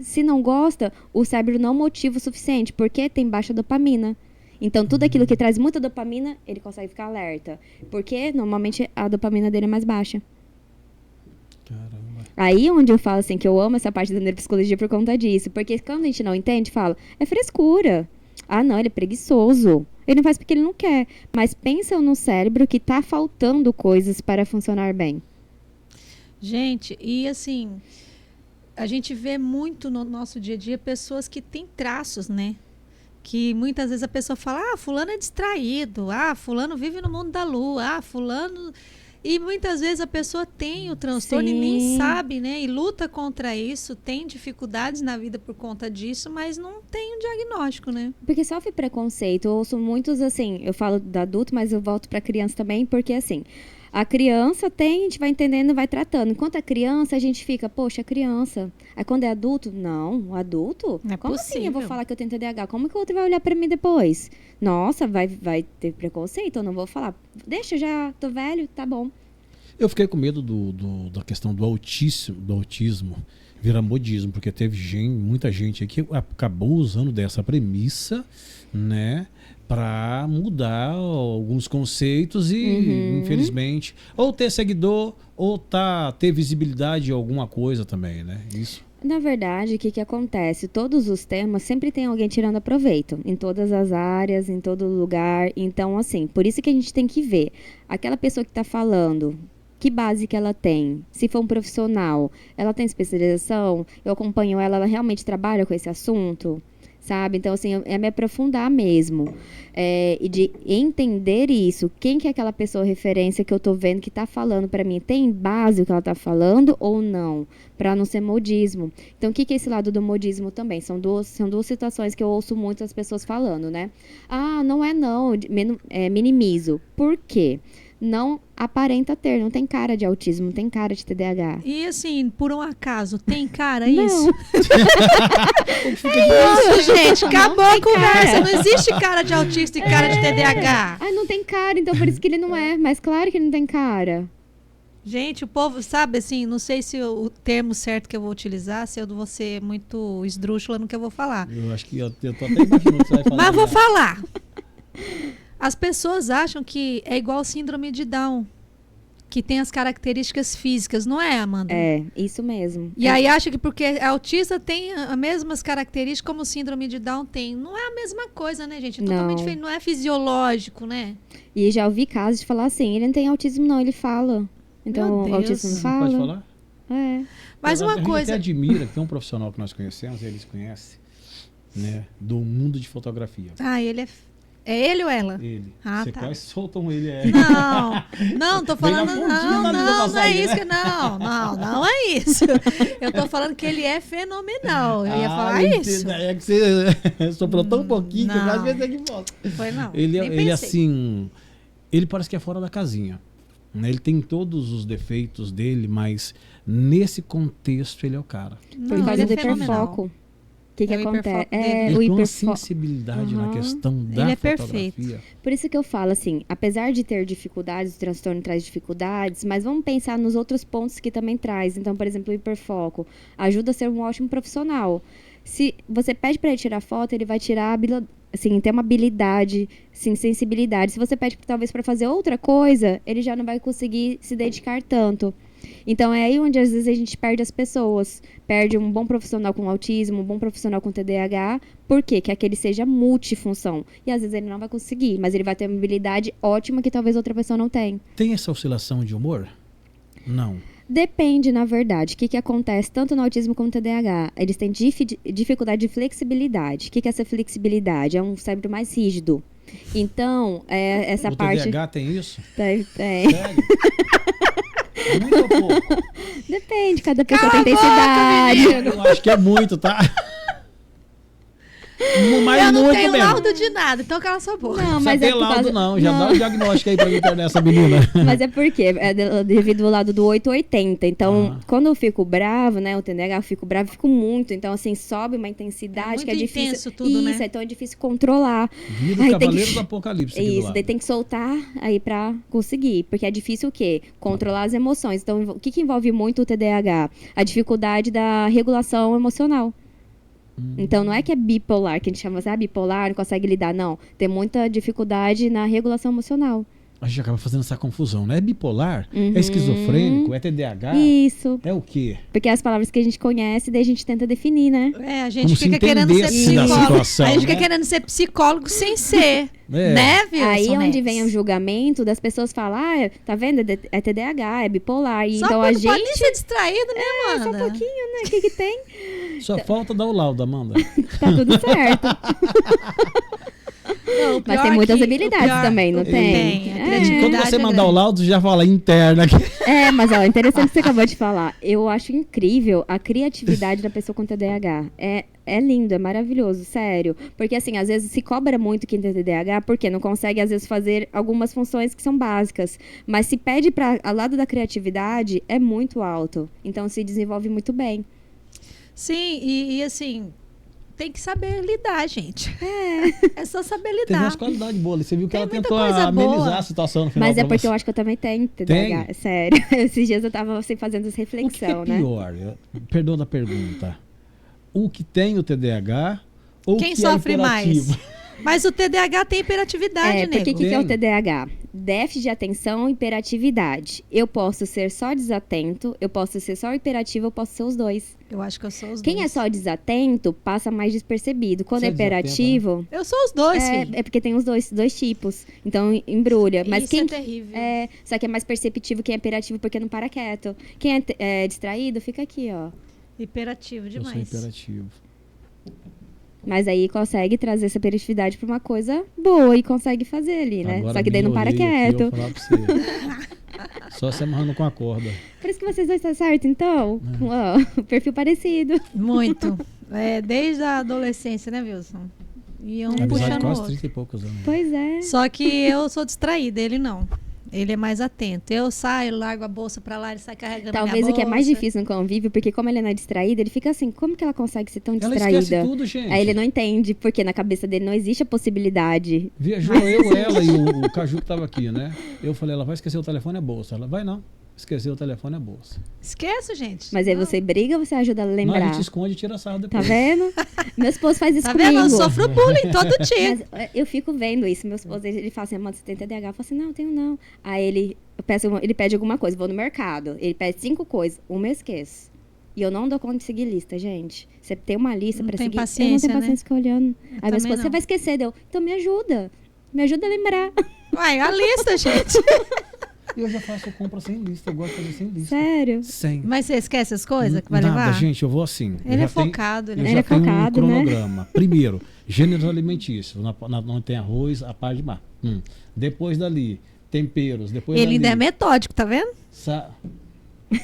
Se não gosta, o cérebro não motiva o suficiente, porque tem baixa dopamina. Então, tudo aquilo que traz muita dopamina, ele consegue ficar alerta. Porque, normalmente, a dopamina dele é mais baixa. Caramba. Aí onde eu falo assim, que eu amo essa parte da neuropsicologia por conta disso. Porque quando a gente não entende, fala, é frescura. Não, ele é preguiçoso. Ele não faz porque ele não quer. Mas pensa no cérebro que tá faltando coisas para funcionar bem. Gente, e assim, a gente vê muito no nosso dia a dia pessoas que têm traços, né? Que muitas vezes a pessoa fala, fulano é distraído, fulano vive no mundo da lua, fulano... E muitas vezes a pessoa tem o transtorno e nem sabe, né? E luta contra isso, tem dificuldades na vida por conta disso, mas não tem um diagnóstico, né? Porque sofre preconceito. Eu ouço muitos, assim, eu falo da adulto, mas eu volto para criança também, porque assim, a criança a gente vai entendendo, vai tratando. Enquanto é criança, a gente fica, poxa, criança. Aí quando é adulto, não, adulto? Não é como possível. assim eu vou falar que eu tenho TDAH? Como que o outro vai olhar para mim depois? Nossa, vai ter preconceito? Eu não vou falar. Deixa, já tô velho, tá bom. Eu fiquei com medo da questão do autismo virar modismo, porque teve muita gente aqui que acabou usando dessa premissa, né, para mudar alguns conceitos e, infelizmente, ou ter seguidor ou ter visibilidade em alguma coisa também, né? Isso. Na verdade, o que acontece? Todos os temas sempre tem alguém tirando proveito, em todas as áreas, em todo lugar. Então, assim, por isso que a gente tem que ver. Aquela pessoa que está falando, que base que ela tem? Se for um profissional, ela tem especialização? Eu acompanho ela realmente trabalha com esse assunto? Sabe? Então, assim, é me aprofundar mesmo. E de entender isso. Quem que é aquela pessoa referência que eu tô vendo que tá falando para mim? Tem base o que ela tá falando ou não? Para não ser modismo. Então, o que é esse lado do modismo também? São duas situações que eu ouço muitas pessoas falando, né? Não é não. Minimizo. Por quê? Não aparenta ter, não tem cara de autismo, não tem cara de TDAH. E assim, por um acaso, tem cara Não. isso? Isso, gente, acabou a conversa. Não existe cara de autista e cara de TDAH. Não tem cara, então por isso que ele não é. Mas claro que ele não tem cara. Gente, o povo, sabe, assim, não sei se o termo certo que eu vou utilizar, se eu vou ser muito esdrúxula no que eu vou falar. Eu acho que eu tô até imaginando o que você vai falar. Mas vou falar. As pessoas acham que é igual síndrome de Down, que tem as características físicas, não é, Amanda? É, isso mesmo. E aí acha que porque autista tem as mesmas características como síndrome de Down tem. Não é a mesma coisa, né, gente? É totalmente diferente, não é fisiológico, né? E já ouvi casos de falar assim, ele não tem autismo não, ele fala. Então, Meu o autismo não Deus. fala. Pode falar? É. Mas A uma gente coisa... até admira que tem um profissional que nós conhecemos, eles conhecem, né, do mundo de fotografia. ele é... É ele ou ela? Ele. Você Tá. quase soltam ele. Não, tô falando... Bem na pontinha da linha da Não é passagem, isso. né? Não é isso. Eu tô falando que ele é fenomenal. Eu ia falar isso. É que você soprou tão pouquinho que não. às vezes é que volta. Foi não. Ele nem pensei. assim, ele parece que é fora da casinha. Né? Ele tem todos os defeitos dele, mas nesse contexto ele é o cara. Por causa ele do é fenomenal. hiperfoco. O que É o acontece? hiperfoco dele. Ele O tem uma hiperfoco. sensibilidade na questão da Ele é fotografia. perfeito. Por isso que eu falo assim, apesar de ter dificuldades, o transtorno traz dificuldades, mas vamos pensar nos outros pontos que também traz. Então, por exemplo, o hiperfoco ajuda a ser um ótimo profissional. Se você pede para ele tirar foto, ele vai tirar, assim, ter uma habilidade, assim, sensibilidade. Se você pede talvez para fazer outra coisa, ele já não vai conseguir se dedicar tanto. Então é aí onde às vezes a gente perde as pessoas. Perde um bom profissional com autismo, um bom profissional com TDAH. Por quê? Quer que ele seja multifunção. E às vezes ele não vai conseguir, mas ele vai ter uma habilidade ótima que talvez outra pessoa não tenha. Tem essa oscilação de humor? Não. Depende, na verdade. O que acontece tanto no autismo como no TDAH? Eles têm dificuldade de flexibilidade. O que é essa flexibilidade? É um cérebro mais rígido. Então, essa o parte... O TDAH tem isso? Tem. Sério? Muito ou pouco? Depende, cada pessoa Cala tem a boca, intensidade. menino! Eu acho que é muito, tá? Mas Eu não muito tenho mesmo. laudo de nada, então cala sua boca. Não, Não mas tem é por laudo causa... não, já dá o diagnóstico aí pra internet essa menina. Mas é porque é devido ao lado do 880. Então, quando eu fico bravo, né? O TDAH, eu fico bravo, fico muito. Então, assim, sobe uma intensidade muito que é difícil. intenso tudo, Isso, né? então é difícil controlar. Vida Aí tem Cavaleiros que- do Apocalipse. aqui do Isso, lado. daí tem que soltar aí pra conseguir. Porque é difícil o quê? Controlar as emoções. Então, o que envolve muito o TDAH? A dificuldade da regulação emocional. Então, não é que é bipolar, que a gente chama assim, bipolar, não consegue lidar. Não, tem muita dificuldade na regulação emocional. A gente acaba fazendo essa confusão, né? É bipolar? É esquizofrênico? É TDAH? Isso, É o quê? porque é as palavras que a gente conhece, daí a gente tenta definir, né? A gente Como se fica querendo ser entendesse da psicólogo. situação, A gente fica né? querendo ser psicólogo sem ser. É. Né, Wilson Aí é onde Neves? vem o julgamento das pessoas falar, tá vendo? É TDAH, é bipolar. E Só então quando a pode nem gente. ser distraído, né, Só mano? um pouquinho, né? O que tem? Só falta dar o laudo, Amanda. Tá tudo certo. Não, o Mas pior tem muitas que- habilidades o pior- também, não o- tem? Tem. A É. Quando criatividade você é mandar o grande. laudo, já fala interna aqui. É, mas ó, interessante que você acabou de falar. Eu acho incrível a criatividade da pessoa com TDAH. É lindo, é maravilhoso, sério. Porque assim, às vezes se cobra muito quem tem TDAH, porque não consegue, às vezes, fazer algumas funções que são básicas. Mas se pede para ao lado da criatividade, é muito alto. Então se desenvolve muito bem. Sim, e assim, tem que saber lidar, gente. É só saber Teve lidar. umas qualidades boas ali. Você viu que Tem ela muita tentou coisa amenizar boa. a situação no final. Mas é pra porque você. eu acho que eu também tenho TDAH, Tem? sério. Esses dias eu tava assim, fazendo essa O que é reflexão, né? pior? Perdão da pergunta. O que tem o TDAH ou Quem que sofre é hiperativo? mais? Mas o TDAH tem hiperatividade, Porque nego. o que é o Tem. TDAH? Déficit de atenção e hiperatividade. Eu posso ser só desatento, eu posso ser só hiperativo, eu posso ser os dois. Eu acho que eu sou os Quem é dois. só desatento passa mais despercebido. Quando Você é é desatento, hiperativo, Eu sou os dois, filho. é porque tem os dois tipos. Então embrulha. Mas Isso quem é terrível. só que é mais perceptivo quem é hiperativo porque não para quieto. Quem é distraído fica aqui, ó. Hiperativo Eu sou demais. hiperativo. Mas aí consegue trazer essa hiperatividade pra uma coisa boa e consegue fazer ali, né? Agora Só que daí não para melhorei aqui, quieto. eu vou falar pra você. Só se amarrando com a corda. Por isso que vocês dois estão certo, então. Ó, perfil parecido. Muito. Desde a adolescência, né, Wilson? E um Amizade puxando o quase outro. 30 e poucos anos. Pois é. Só que eu sou distraída, ele não. Ele é mais atento. Eu saio, largo a bolsa pra lá, ele sai carregando a Talvez minha o que é mais bolsa. difícil no convívio, porque como ele não é distraído, ele fica assim, como que ela consegue ser tão Ela distraída? esquece tudo, gente. Aí ele não entende, porque na cabeça dele não existe a possibilidade. Viajou eu, ela e o Caju que tava aqui, né? Eu falei, ela vai esquecer o telefone, é bolsa. Ela vai não. Esquecer o telefone é bolsa. Esqueço, gente. Mas aí Não. você briga ou você ajuda a Não, a lembrar? gente esconde e tira sarro Tá depois. vendo? Meu esposo faz isso Tá comigo. vendo? Eu sofro bullying todo dia. Mas eu fico vendo isso. Meu esposo, ele fala assim, Amanda, você tem TDAH? Eu falo assim, não, tenho não. Aí ele pede alguma coisa, vou no mercado. Ele pede 5 coisas, uma eu esqueço. E eu não dou conta de seguir lista, gente. Você tem uma lista Não pra tem seguir. Eu não paciência, tenho paciência ficar olhando. Aí meu também esposo, você não. vai esquecer, deu. Então me ajuda. Me ajuda a lembrar. Uai, a lista, gente. Eu já faço compra sem lista, eu gosto de fazer sem lista. Sério. Sem. Mas você esquece as coisas que vai Nada, levar? gente, eu vou assim. Ele Eu é já tenho- focado. Eu Ele já é tenho focado, um né? cronograma. Primeiro, gêneros alimentícios. Onde tem arroz, a parte de mar. Depois dali, temperos. Depois Ele dali, ainda é metódico, tá vendo?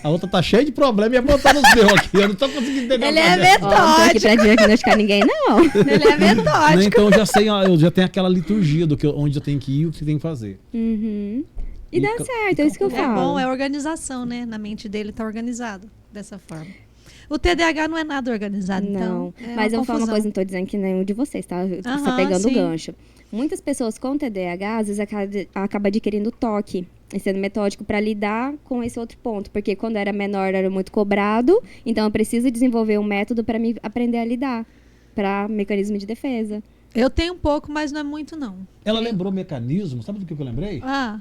A outra tá cheia de problema e ia botar nos meus aqui. Eu não tô conseguindo entender Ele o que é tá dizendo. Ó, não tô aqui pra diagnosticar ninguém, não. Ele é Né, metódico. então eu já sei, eu já tenho aquela liturgia onde eu tenho que ir e o que tem que fazer. Uhum. E E dá ca- certo, é isso que eu É falo. bom, é organização, né? Na mente dele tá organizado dessa forma. O TDAH não é nada organizado, Não, então. mas eu vou falar uma confusão. coisa, não tô dizendo que nenhum de vocês, tá? Você tá Aham, pegando o sim. gancho. Muitas pessoas com TDAH, às vezes, acaba adquirindo toque e sendo metódico para lidar com esse outro ponto. Porque quando era menor, era muito cobrado, então eu preciso desenvolver um método para me aprender a lidar, para mecanismo de defesa. Eu tenho um pouco, mas não é muito, não. Ela lembrou mecanismos, sabe do que eu lembrei? Ah,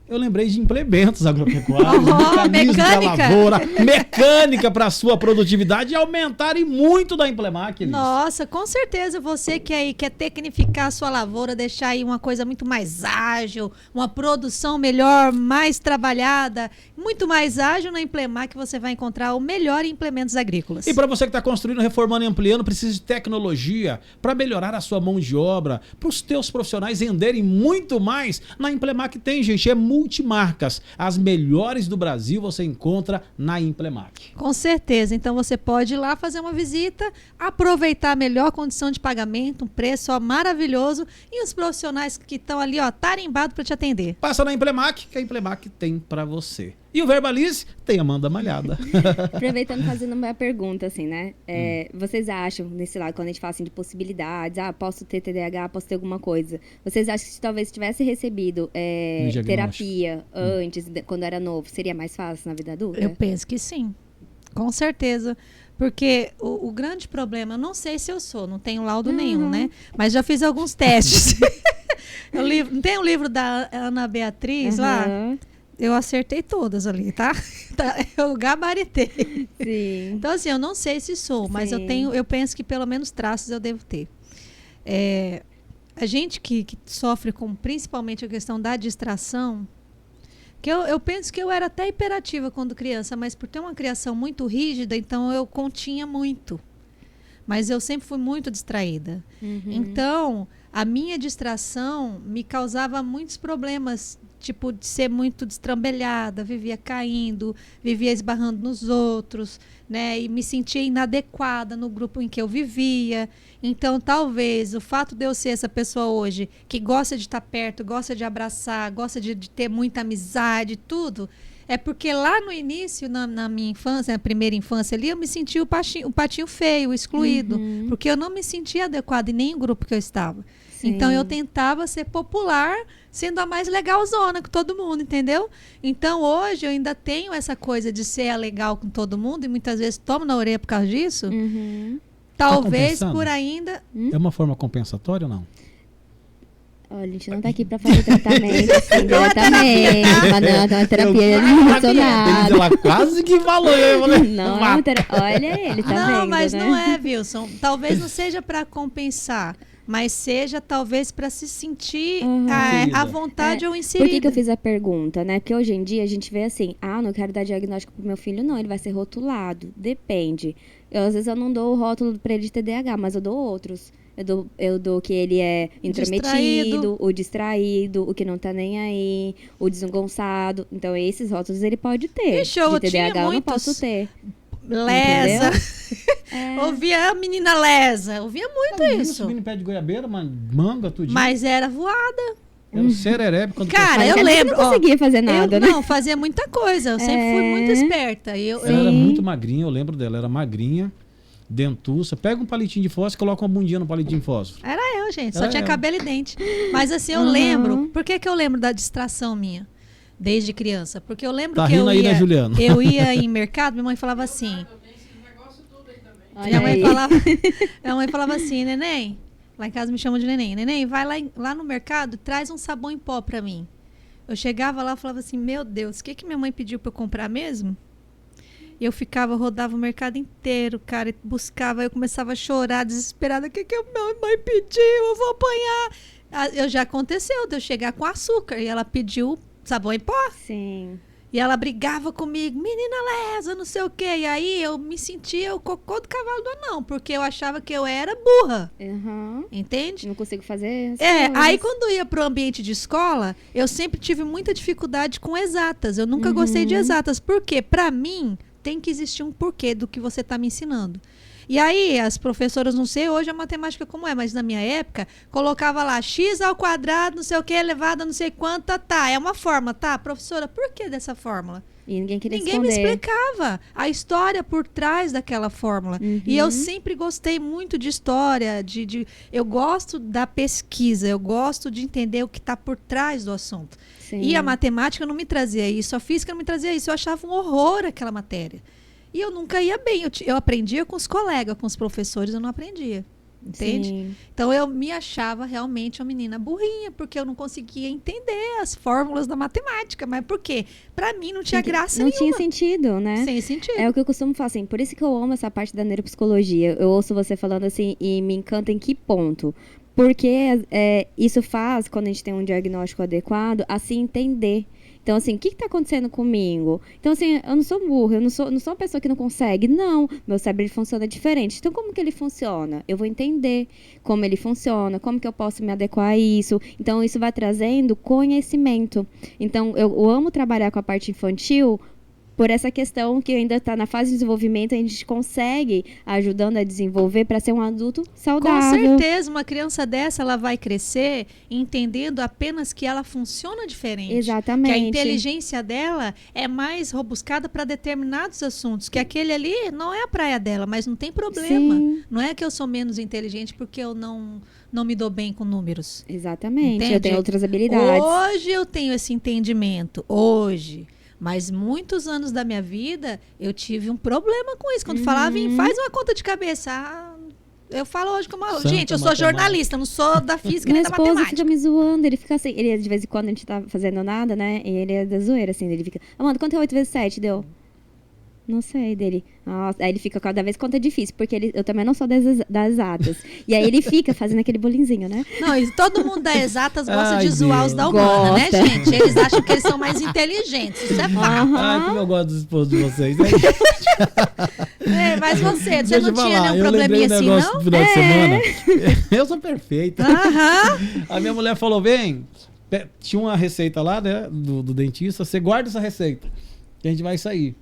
Eu lembrei de implementos agropecuários, Oh, mecanismos da mecânica. lavoura, mecânica para sua produtividade e aumentarem muito da Implemac. Elis. nossa, com certeza você que aí quer tecnificar a sua lavoura, deixar aí uma coisa muito mais ágil, uma produção melhor, mais trabalhada, muito mais ágil na Implemac, você vai encontrar o melhor em implementos agrícolas. E para você que está construindo, reformando e ampliando, precisa de tecnologia para melhorar a sua mão de obra, para os teus profissionais renderem muito mais. Na Implemac tem, gente, é multimarcas. As melhores do Brasil você encontra na Implemac. Com certeza. Então você pode ir lá fazer uma visita, aproveitar a melhor condição de pagamento, um preço ó, maravilhoso e os profissionais que estão ali, ó, tarimbados para te atender. Passa na Implemac, que a Implemac tem para você. E o Verbalize tem Amanda Malhada. Aproveitando, fazendo uma pergunta, assim, né? Vocês acham, nesse lado, quando a gente fala assim de possibilidades, posso ter TDAH, posso ter alguma coisa. Vocês acham que se talvez tivesse recebido terapia antes, quando era novo, seria mais fácil na vida adulta? Eu penso que sim, com certeza. Porque o grande problema, eu não sei se eu sou, não tenho laudo nenhum, né? Mas já fiz alguns testes. Não tem um livro da Ana Beatriz lá? Eu acertei todas ali, tá? Eu gabaritei. Sim. Então, assim, eu não sei se sou, mas eu penso que pelo menos traços eu devo ter. A gente que sofre com principalmente a questão da distração, que eu penso que eu era até hiperativa quando criança, mas por ter uma criação muito rígida, então eu continha muito. Mas eu sempre fui muito distraída. Então, a minha distração me causava muitos problemas, tipo de ser muito destrambelhada, vivia caindo, vivia esbarrando nos outros, né? E me sentia inadequada no grupo em que eu vivia. Então, talvez o fato de eu ser essa pessoa hoje que gosta de estar perto, gosta de abraçar, gosta de ter muita amizade, tudo, é porque lá no início, na minha infância, na primeira infância ali, eu me sentia o patinho feio, o excluído, porque eu não me sentia adequada em nenhum grupo que eu estava. Sim. Então, eu tentava ser popular, sendo a mais legalzona com todo mundo, entendeu? Então, hoje, eu ainda tenho essa coisa de ser a legal com todo mundo, e muitas vezes tomo na orelha por causa disso. Talvez Tá por ainda... É uma forma compensatória ou não? Olha, a gente não tá aqui pra fazer tratamento, assim, diretamente. Mas não, é uma terapia relacionada. Ela quase que falou. Não, é uma terapia. Olha ele, tá vendo, Não, mas né? não é, Wilson. Talvez não seja pra compensar, mas seja talvez pra se sentir à vontade ou inserida. Por que eu fiz a pergunta, né? Porque hoje em dia a gente vê assim, não quero dar diagnóstico pro meu filho, não, ele vai ser rotulado. Depende. Às vezes eu não dou o rótulo pra ele de TDAH, mas eu dou outros. Eu dou que ele é intrometido, o distraído, o que não tá nem aí, o desengonçado. Então, esses rótulos ele pode ter. Ixi, eu de TDAH tinha eu não posso ter. Lesa. Ouvia a menina lesa. Ouvia muito isso. Subindo em pé de goiabeira, manga, tudinho. Mas era voada. Era o sererebe. Cara, eu lembro. Eu não conseguia fazer nada, né? Não, fazia muita coisa. Eu sempre fui muito esperta. Ela era muito magrinha, eu lembro dela. Era magrinha, dentuça. Pega um palitinho de fósforo e coloca uma bundinha no palitinho de fósforo. Era eu, gente. Só tinha cabelo e dente. Mas assim, eu lembro. Por que eu lembro da distração minha? Desde criança. Porque eu lembro que eu ia... Juliana? Eu ia em mercado, minha mãe falava assim... Minha mãe falava assim, neném... Lá em casa me chamam de neném. Neném, vai lá no mercado, traz um sabão em pó pra mim. Eu chegava lá e falava assim, meu Deus, o que minha mãe pediu pra eu comprar mesmo? E eu rodava o mercado inteiro, cara, e buscava, eu começava a chorar, desesperada, o que minha mãe pediu? Eu vou apanhar. Já aconteceu de eu chegar com açúcar, e ela pediu sabão em pó. Sim. E ela brigava comigo, menina lesa, não sei o quê. E aí eu me sentia o cocô do cavalo do anão, porque eu achava que eu era burra. Entende? Não consigo fazer. Aí quando eu ia pro ambiente de escola, eu sempre tive muita dificuldade com exatas. Eu nunca gostei de exatas. Por quê? Pra mim, tem que existir um porquê do que você tá me ensinando. E aí, as professoras, não sei hoje a matemática como é, mas na minha época, colocava lá x ao quadrado, não sei o que, elevado a não sei quanto, tá. É uma fórmula, tá? Professora, por que dessa fórmula? E ninguém queria Ninguém me explicava a história por trás daquela fórmula. E eu sempre gostei muito de história, eu gosto da pesquisa, eu gosto de entender o que está por trás do assunto. Sim. E a matemática não me trazia isso, a física não me trazia isso, eu achava um horror aquela matéria. E eu nunca ia bem, eu aprendia com os colegas, com os professores, eu não aprendia. Entende? Sim. Então eu me achava realmente uma menina burrinha, porque eu não conseguia entender as fórmulas da matemática. Mas por quê? Pra mim não tinha graça nenhuma. Não tinha sentido, né? Sem sentido. É o que eu costumo falar assim, por isso que eu amo essa parte da neuropsicologia. Eu ouço você falando assim e me encanta em que ponto? Porque isso faz, quando a gente tem um diagnóstico adequado, assim entender Então, assim, o que está acontecendo comigo? Então, assim, eu não sou burra, eu não sou uma pessoa que não consegue. Não, meu cérebro ele funciona diferente. Então, como que ele funciona? Eu vou entender como ele funciona, como que eu posso me adequar a isso. Então, isso vai trazendo conhecimento. Então, eu amo trabalhar com a parte infantil por essa questão que ainda está na fase de desenvolvimento, a gente consegue ajudando a desenvolver para ser um adulto saudável. Com certeza, uma criança dessa, ela vai crescer entendendo apenas que ela funciona diferente. Exatamente. Que a inteligência dela é mais robuscada para determinados assuntos, que aquele ali não é a praia dela, mas não tem problema. Sim. Não é que eu sou menos inteligente porque eu não me dou bem com números. Exatamente, Entende? eu tenho outras habilidades. Hoje eu tenho esse entendimento, hoje. Mas muitos anos da minha vida, eu tive um problema com isso. Quando falava em faz uma conta de cabeça, eu falo hoje como... Gente, eu sou jornalista, não sou da física nem da matemática. Meu esposo fica me zoando, ele fica assim... Ele, de vez em quando, a gente tá fazendo nada, né? E ele é da zoeira, assim. Ele fica... Amanda, quanto é 8 vezes 7? Deu... Não sei, dele. Nossa, aí ele fica cada vez conta difícil, porque eu também não sou das exatas. E aí ele fica fazendo aquele bolinzinho, né? Não, e todo mundo das exatas gosta Ai, de zoar Deus. os da humana, né, Gosta. gente? Eles acham que eles são mais inteligentes. Isso é fato. Ai, como eu gosto dos esposos de vocês. Mas você Deixa não eu tinha falar, nenhum eu lembrei probleminha um assim, negócio não? no final de semana. Eu sou perfeita. Aham. A minha mulher falou, vem, tinha uma receita lá, né, do dentista, você guarda essa receita, que a gente vai sair.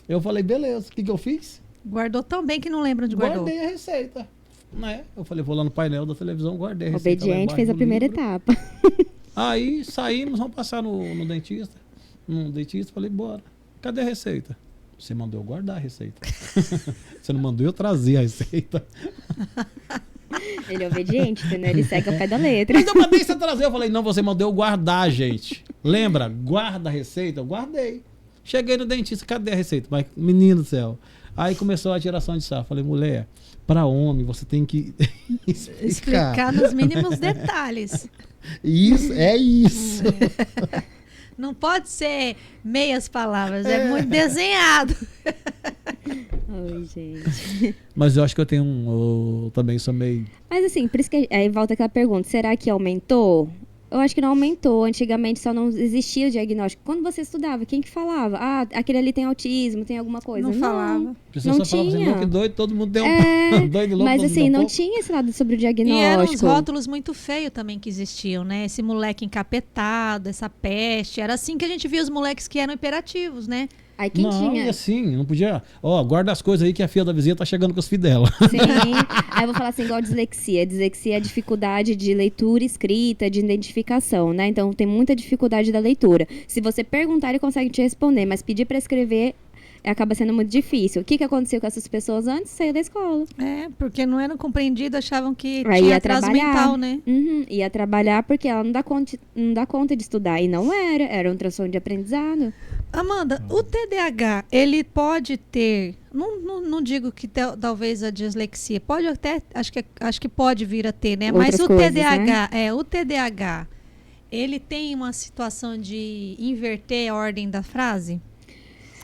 Eu falei, beleza, o que eu fiz? Guardou tão bem que não lembra onde guardou. Guardei a receita, né? Eu falei, vou lá no painel da televisão, guardei a receita. Obediente, fez a primeira etapa. Aí saímos, vamos passar no dentista. No dentista, falei, bora. Cadê a receita? Você mandou eu guardar a receita. Você não mandou eu trazer a receita. Ele é obediente, entendeu? Ele segue ao pé da letra. Mas eu mandei você trazer. Eu falei, não, você mandou eu guardar, gente. Lembra? Guarda a receita? Eu guardei. Cheguei no dentista, cadê a receita? Mas, menino do céu. Aí começou a tiração de sarro. Falei, mulher, para homem você tem que Explicar nos mínimos detalhes. Isso, é isso. Não pode ser meias palavras, é muito desenhado. Ai, gente. Mas eu acho que eu tenho eu também sou meio... Mas assim, por isso que aí volta aquela pergunta, será que aumentou? Eu acho que não aumentou. Antigamente só não existia o diagnóstico. Quando você estudava, quem que falava? Ah, aquele ali tem autismo, tem alguma coisa. Não falava. A pessoa Não só falava assim, tinha. louco e doido, todo mundo deu doido e louco. Mas todo mundo assim, deu não pouco. tinha esse lado sobre o E eram uns diagnóstico. rótulos muito feios também que existiam, né? Esse moleque encapetado, essa peste. Era assim que a gente via os moleques que eram hiperativos, né? Aí quem Não, tinha... e assim, não podia... Ó, guarda as coisas aí que a filha da vizinha tá chegando com os filhos dela. Sim. Aí eu vou falar assim, igual dislexia. Dislexia é a dificuldade de leitura, escrita, de identificação, né? Então tem muita dificuldade da leitura. Se você perguntar, ele consegue te responder, mas pedir para escrever acaba sendo muito difícil. O que aconteceu com essas pessoas antes de sair da escola? É, porque não eram compreendidos, achavam que Aí tinha ia atraso trabalhar. mental, né? Uhum, ia trabalhar porque ela não dá conta de estudar. E não era um transtorno de aprendizado. Amanda, o TDAH, ele pode ter, não digo que talvez a dislexia, pode até, acho que pode vir a ter, né? Outras Mas o coisas, TDAH, o TDAH, ele tem uma situação de inverter a ordem da frase?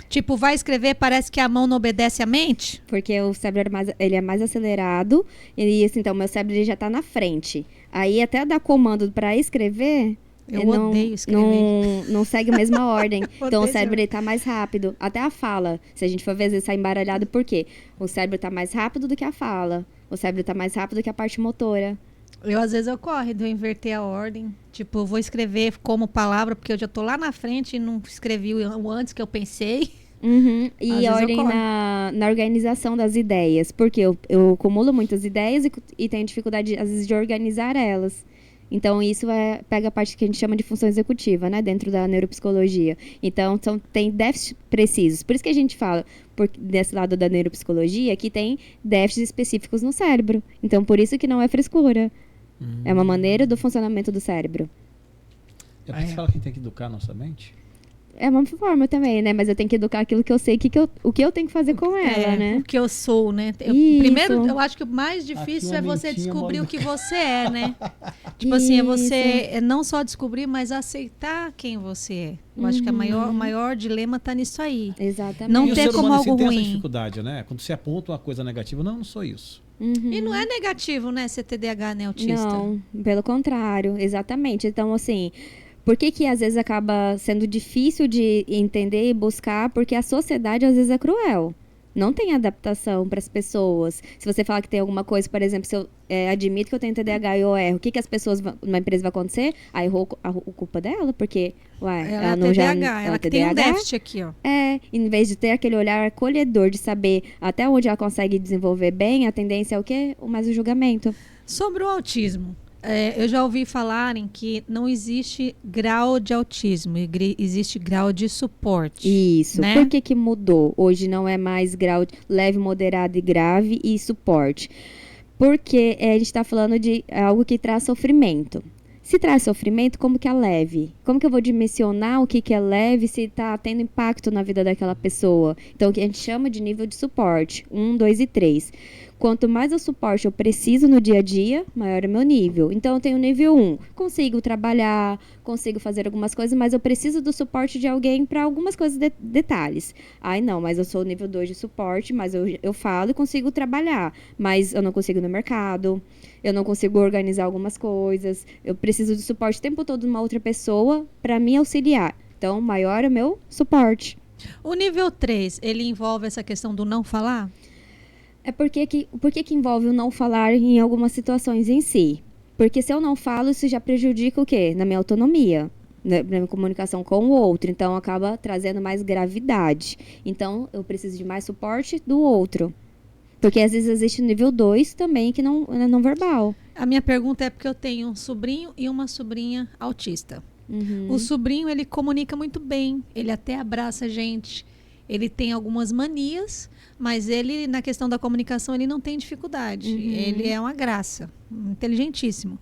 Tipo, vai escrever, parece que a mão não obedece à mente? Porque o cérebro ele é mais acelerado. E assim, então, meu cérebro ele já está na frente. Aí até dar comando para escrever... Eu odeio escrever. Não segue a mesma ordem. Então, o Odeio cérebro está mais rápido. Até a fala. Se a gente for ver, às vezes sai embaralhado, por quê? O cérebro está mais rápido do que a fala. O cérebro está mais rápido do que a parte motora. Às vezes, eu corro de eu inverter a ordem. Tipo, eu vou escrever como palavra, porque eu já tô lá na frente e não escrevi o antes que eu pensei. Uhum. Às E vezes ordem ocorre. na organização das ideias. Porque eu acumulo muitas ideias e tenho dificuldade, às vezes, de organizar elas. Então, isso pega a parte que a gente chama de função executiva, né? Dentro da neuropsicologia. Então, tem déficits precisos. Por isso que a gente fala, desse lado da neuropsicologia, que tem déficits específicos no cérebro. Então, por isso que não é frescura. É uma maneira do funcionamento do cérebro. É por isso que fala que tem que educar a nossa mente? É uma forma também, né? Mas eu tenho que educar aquilo que eu sei, o que eu tenho que fazer com ela, né? O que eu sou, né? Isso. Primeiro, eu acho que o mais difícil Aqui é uma você mentinha descobrir mole- o que você é, né? Tipo assim, é você Isso. não só descobrir, mas aceitar quem você é. Eu acho que o maior dilema tá nisso aí. Exatamente. Não E o ter ser como humano algo tem ruim. essa dificuldade, né? Quando você aponta uma coisa negativa, não sou isso. Uhum. E não é negativo, né? Ser TDAH, né? Autista. Não, pelo contrário, exatamente. Então, assim, Por que às vezes acaba sendo difícil de entender e buscar? Porque a sociedade às vezes é cruel. Não tem adaptação para as pessoas. Se você falar que tem alguma coisa, por exemplo, se eu admito que eu tenho TDAH e eu erro, o que as pessoas, numa empresa vai acontecer? Aí errou a culpa dela, porque, ela não TDAH, ela que tem um déficit aqui, ó. Em vez de ter aquele olhar acolhedor, de saber até onde ela consegue desenvolver bem, a tendência é o quê? Mais o julgamento. Sobre o autismo. Eu já ouvi falarem que não existe grau de autismo, existe grau de suporte. Isso. Né? Por que mudou? Hoje não é mais grau leve, moderado e grave e suporte. Porque a gente está falando de algo que traz sofrimento. Se traz sofrimento, como que é leve? Como que eu vou dimensionar o que é leve se está tendo impacto na vida daquela pessoa? Então, o que a gente chama de nível de suporte, 1, 2 e 3. Quanto mais o suporte eu preciso no dia a dia, maior é o meu nível. Então, eu tenho nível 1. Consigo trabalhar, consigo fazer algumas coisas, mas eu preciso do suporte de alguém para algumas coisas, detalhes. Ai, não, mas eu sou nível 2 de suporte, mas eu falo e consigo trabalhar. Mas eu não consigo ir no mercado, eu não consigo organizar algumas coisas. Eu preciso de suporte o tempo todo de uma outra pessoa para me auxiliar. Então, maior é o meu suporte. O nível 3, ele envolve essa questão do não falar? Por que envolve o não falar em algumas situações em si? Porque se eu não falo, isso já prejudica o quê? Na minha autonomia, na minha comunicação com o outro. Então, acaba trazendo mais gravidade. Então, eu preciso de mais suporte do outro. Porque às vezes existe o nível 2 também, que não é não verbal. A minha pergunta é porque eu tenho um sobrinho e uma sobrinha autista. O sobrinho, ele comunica muito bem, ele até abraça a gente. Ele tem algumas manias, mas ele, na questão da comunicação, ele não tem dificuldade. Ele é uma graça, inteligentíssimo.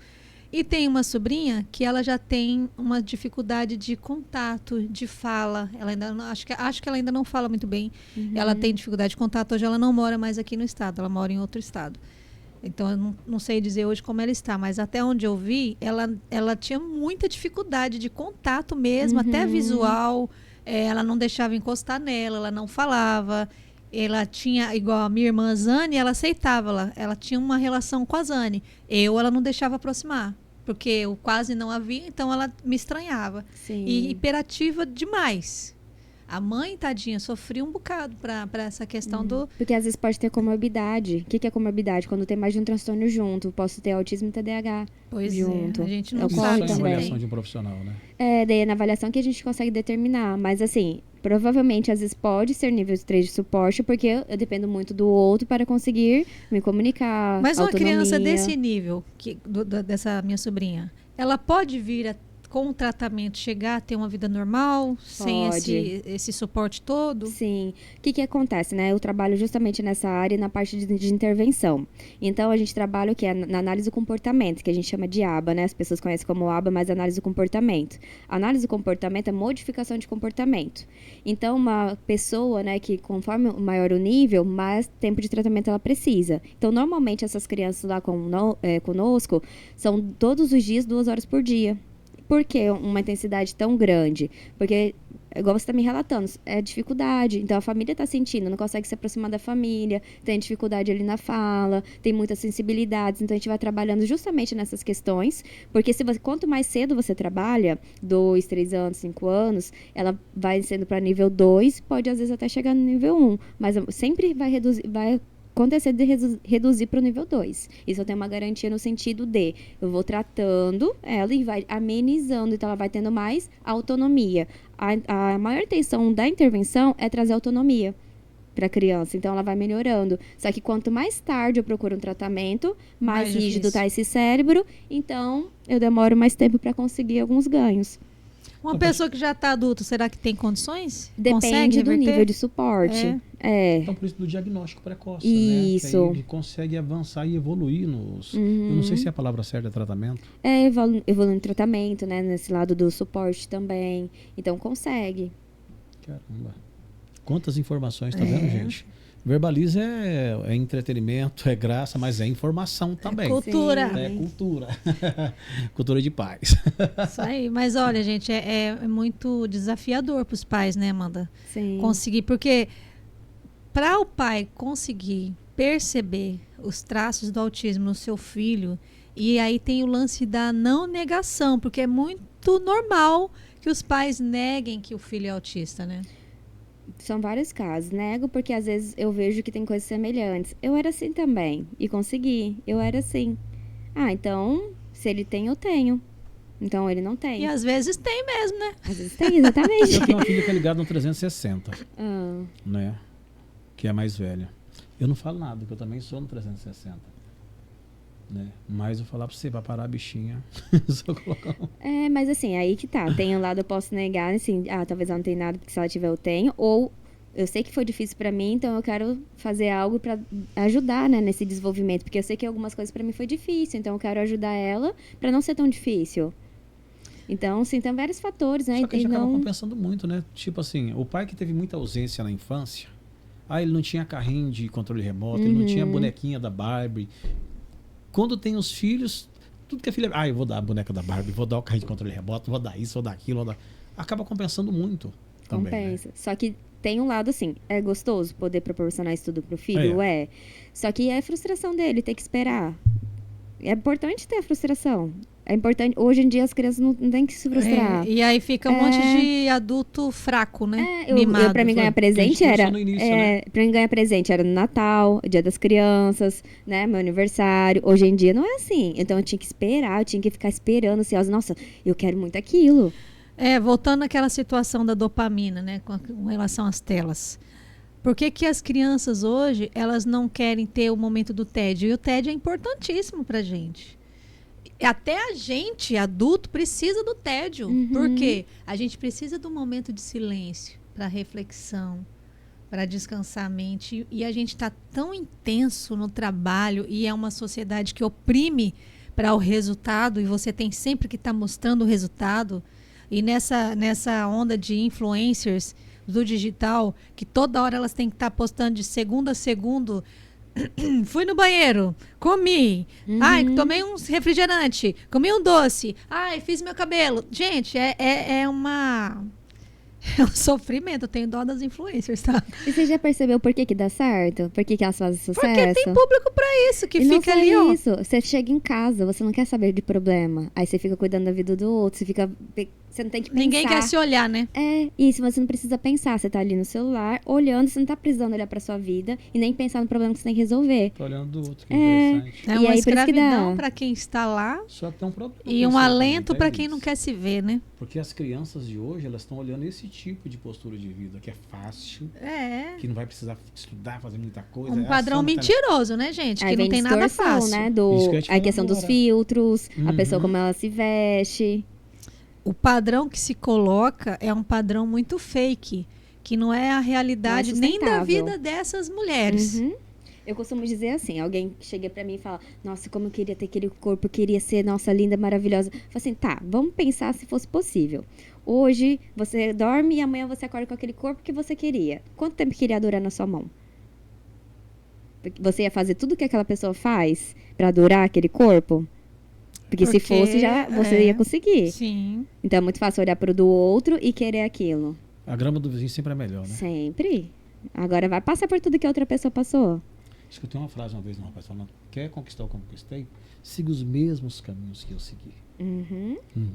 E tem uma sobrinha que ela já tem uma dificuldade de contato, de fala. Ela ainda não, acho que ela ainda não fala muito bem. Ela tem dificuldade de contato. Hoje ela não mora mais aqui no estado, ela mora em outro estado. Então, eu não sei dizer hoje como ela está, mas até onde eu vi, ela tinha muita dificuldade de contato mesmo, até visual. Ela não deixava encostar nela, ela não falava. Ela tinha, igual a minha irmã Zane, ela aceitava, ela tinha uma relação com a Zane. Ela não deixava aproximar, porque eu quase não a via, então ela me estranhava. Sim. E hiperativa demais. A mãe, tadinha, sofria um bocado para essa questão do... Porque às vezes pode ter comorbidade. O que é comorbidade? Quando tem mais de um transtorno junto. Posso ter autismo e TDAH junto. A gente não Isso sabe é também. avaliação de um profissional, né? Daí é na avaliação que a gente consegue determinar. Mas assim, provavelmente às vezes pode ser nível 3 de suporte, porque eu dependo muito do outro para conseguir me comunicar. Mas uma autonomia. criança desse nível, dessa minha sobrinha, ela pode vir com o tratamento chegar a ter uma vida normal, sem esse suporte todo? Sim. O que acontece, né? Eu trabalho justamente nessa área, na parte de intervenção. Então, a gente trabalha o que? Na análise do comportamento, que a gente chama de ABA, né? As pessoas conhecem como ABA, mas análise do comportamento. A análise do comportamento é modificação de comportamento. Então, uma pessoa, né, que conforme maior o nível, mais tempo de tratamento ela precisa. Então, normalmente, essas crianças lá conosco, são todos os dias, 2 horas por dia. Por que uma intensidade tão grande? Porque, igual você está me relatando, é dificuldade. Então, a família está sentindo, não consegue se aproximar da família, tem dificuldade ali na fala, tem muitas sensibilidades. Então, a gente vai trabalhando justamente nessas questões. Porque quanto mais cedo você trabalha, 2, 3 anos, 5 anos, ela vai sendo para nível 2, pode às vezes até chegar no nível 1. Mas sempre vai reduzir, vai acontecer de reduzir para o nível 2. Isso eu tenho uma garantia no sentido de eu vou tratando ela e vai amenizando, então ela vai tendo mais autonomia. A maior intenção da intervenção é trazer autonomia para a criança, então ela vai melhorando. Só que quanto mais tarde eu procuro um tratamento, mais rígido está esse cérebro, então eu demoro mais tempo para conseguir alguns ganhos. Uma pessoa que já está adulta, será que tem condições? Depende do nível de suporte. Então, por isso do diagnóstico precoce, isso. né? Que aí ele consegue avançar e evoluir nos... Eu não sei se é a palavra certa, é tratamento. Evoluir no tratamento, né? Nesse lado do suporte também. Então, consegue. Caramba. Quantas informações, tá vendo, gente? Verbaliza é entretenimento, é graça, mas é informação também. É cultura. É cultura. Cultura de paz. Isso aí. Mas olha, gente, é muito desafiador para os pais, né, Amanda? Sim. Conseguir, porque para o pai conseguir perceber os traços do autismo no seu filho, e aí tem o lance da não negação, porque é muito normal que os pais neguem que o filho é autista, né? São vários casos. Nego porque às vezes eu vejo que tem coisas semelhantes. Eu era assim também. E consegui. Eu era assim. Ah, então, se ele tem, eu tenho. Então, ele não tem. E às vezes tem mesmo, né? Às vezes tem, exatamente. Eu tenho uma filha que é ligada no 360, Ah, né? Que é mais velha. Eu não falo nada, porque eu também sou no 360. Né? Mas eu vou falar pra você, pra parar a bichinha. Só colocar um... mas assim, aí que tá. Tem um lado eu posso negar, assim, talvez ela não tenha nada, porque se ela tiver, eu tenho. Ou eu sei que foi difícil pra mim, então eu quero fazer algo pra ajudar, né, nesse desenvolvimento. Porque eu sei que algumas coisas pra mim foi difícil, então eu quero ajudar ela pra não ser tão difícil. Então, sim, tem vários fatores, né? Só que a gente não... acaba compensando muito, né? Tipo assim, o pai que teve muita ausência na infância, ele não tinha carrinho de controle remoto, ele não tinha bonequinha da Barbie. Quando tem os filhos, tudo que a filha... eu vou dar a boneca da Barbie, vou dar o carrinho de controle remoto, vou dar isso, vou dar aquilo, vou dar... Acaba compensando muito também, Compensa. né? Só que tem um lado assim, é gostoso poder proporcionar isso tudo pro filho? É. Só que é frustração dele, ter que esperar. É importante ter a frustração. É importante. Hoje em dia as crianças não têm que se frustrar. E aí fica um monte de adulto fraco, né? Eu pra mim ganhar presente era. No início, né? Pra mim ganhar presente era no Natal, Dia das Crianças, né? Meu aniversário. Hoje em dia não é assim. Então eu tinha que esperar, eu tinha que ficar esperando, ansiosa. Nossa, eu quero muito aquilo. Voltando àquela situação da dopamina, né? Com relação às telas. Por que que as crianças hoje, elas não querem ter o momento do tédio? E o tédio é importantíssimo pra gente. Até a gente, adulto, precisa do tédio. Por quê? A gente precisa do momento de silêncio, para reflexão, para descansar a mente. E a gente está tão intenso no trabalho e é uma sociedade que oprime para o resultado e você tem sempre que estar mostrando o resultado. E nessa onda de influencers do digital, que toda hora elas têm que estar postando de segundo a segundo... Fui no banheiro, comi, tomei um refrigerante, comi um doce, fiz meu cabelo. Gente, é um sofrimento. Eu tenho dó das influencers, tá? E você já percebeu por que dá certo? Por que elas fazem sucesso? Porque tem público pra isso, que e fica ali, ó. ó. Isso. Você chega em casa, você não quer saber de problema. Aí você fica cuidando da vida do outro, você não tem que pensar. Ninguém quer se olhar, né? Isso, você não precisa pensar. Você tá ali no celular, olhando, você não tá precisando olhar pra sua vida e nem pensar no problema que você tem que resolver. Tô olhando do outro, que interessante. É E uma aí, por isso que dá. escravidão pra quem está lá Só que tem um problema. e um alento pra quem não quer se ver, né? Porque as crianças de hoje, elas estão olhando esse tipo de postura de vida, que é fácil, que não vai precisar estudar, fazer muita coisa. Um padrão mentiroso, né, gente? Aí Que não tem tem nada distorção, fácil. né? Isso que eu ia te A falar questão dos agora. filtros, a pessoa como ela se veste. O padrão que se coloca é um padrão muito fake, que não é a realidade nem da sustentável. vida dessas mulheres. Eu costumo dizer assim, alguém chega pra mim e fala, nossa, como eu queria ter aquele corpo, eu queria ser, nossa, linda, maravilhosa. Eu falo assim, tá, vamos pensar se fosse possível. Hoje, você dorme e amanhã você acorda com aquele corpo que você queria. Quanto tempo queria durar na sua mão? Você ia fazer tudo que aquela pessoa faz pra adorar aquele corpo? Porque se fosse, você ia conseguir. Sim. Então é muito fácil olhar pro do outro e querer aquilo. A grama do vizinho sempre é melhor, né? Sempre. Agora vai passar por tudo que a outra pessoa passou. Escutei uma frase uma vez, um rapaz falando, quer conquistar o que eu conquistei? Siga os mesmos caminhos que eu segui.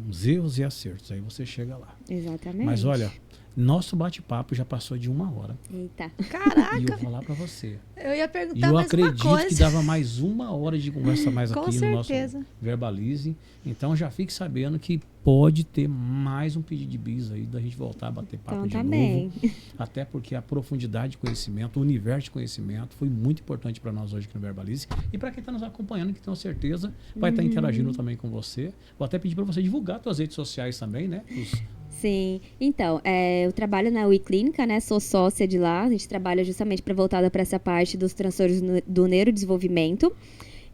Os erros e acertos, aí você chega lá. Exatamente. Mas olha, nosso bate-papo já passou de 1 hora. Eita. Caraca. E eu vou falar pra você. Eu ia E perguntar eu mais uma acredito coisa. que dava mais 1 hora de conversa mais Com aqui no nosso certeza. Verbalize. Então já fique sabendo que pode ter mais um pedido de bis aí da gente voltar a bater papo Então de tá novo. bem. Até porque a profundidade de conhecimento, o universo de conhecimento foi muito importante para nós hoje aqui no Verbalize. E para quem está nos acompanhando, que tenho certeza vai estar interagindo também com você. Vou até pedir para você divulgar suas redes sociais também, né? Sim. Então, eu trabalho na Uiclínica, né? Sou sócia de lá. A gente trabalha justamente voltada para essa parte dos transtornos do neurodesenvolvimento.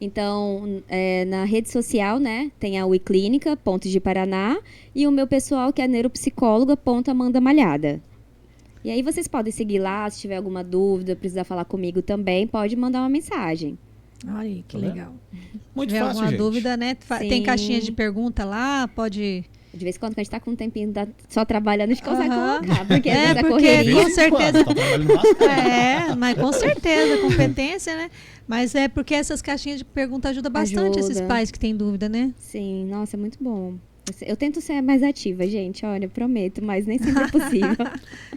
Então, na rede social, né? Tem a Uiclínica, Pontos de Paraná. E o meu pessoal, que é neuropsicóloga, Amanda Malhada. E aí vocês podem seguir lá. Se tiver alguma dúvida, precisar falar comigo também, pode mandar uma mensagem. Olha aí, que Tá vendo? legal. Muito Se tiver fácil, alguma gente. dúvida, né? Tem Sim. caixinha de pergunta lá, pode De vez em quando, que a gente tá com um tempinho só trabalhando, a gente consegue Aham. colocar. Porque às vezes a porque correria... com certeza. Tá trabalhando bastante. Mas com certeza, competência, né? Mas é porque essas caixinhas de pergunta ajudam bastante esses Ajuda. pais que têm dúvida, né? Sim, nossa, é muito bom. Eu tento ser mais ativa, gente, olha, eu prometo, mas nem sempre é possível.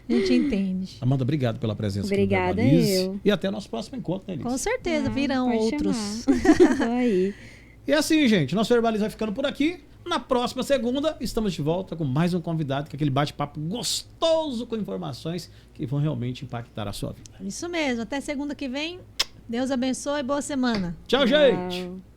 A gente entende. Amanda, obrigado pela presença aqui no Obrigada, Verbalize. eu. E até nosso próximo encontro, né, Elis? Com certeza, virão pode outros. chamar. Tô aí. E assim, gente, nosso Verbalize vai ficando por aqui. Na próxima segunda, estamos de volta com mais um convidado, com aquele bate-papo gostoso com informações que vão realmente impactar a sua vida. Isso mesmo. Até segunda que vem. Deus abençoe e boa semana. Tchau, gente! Tchau.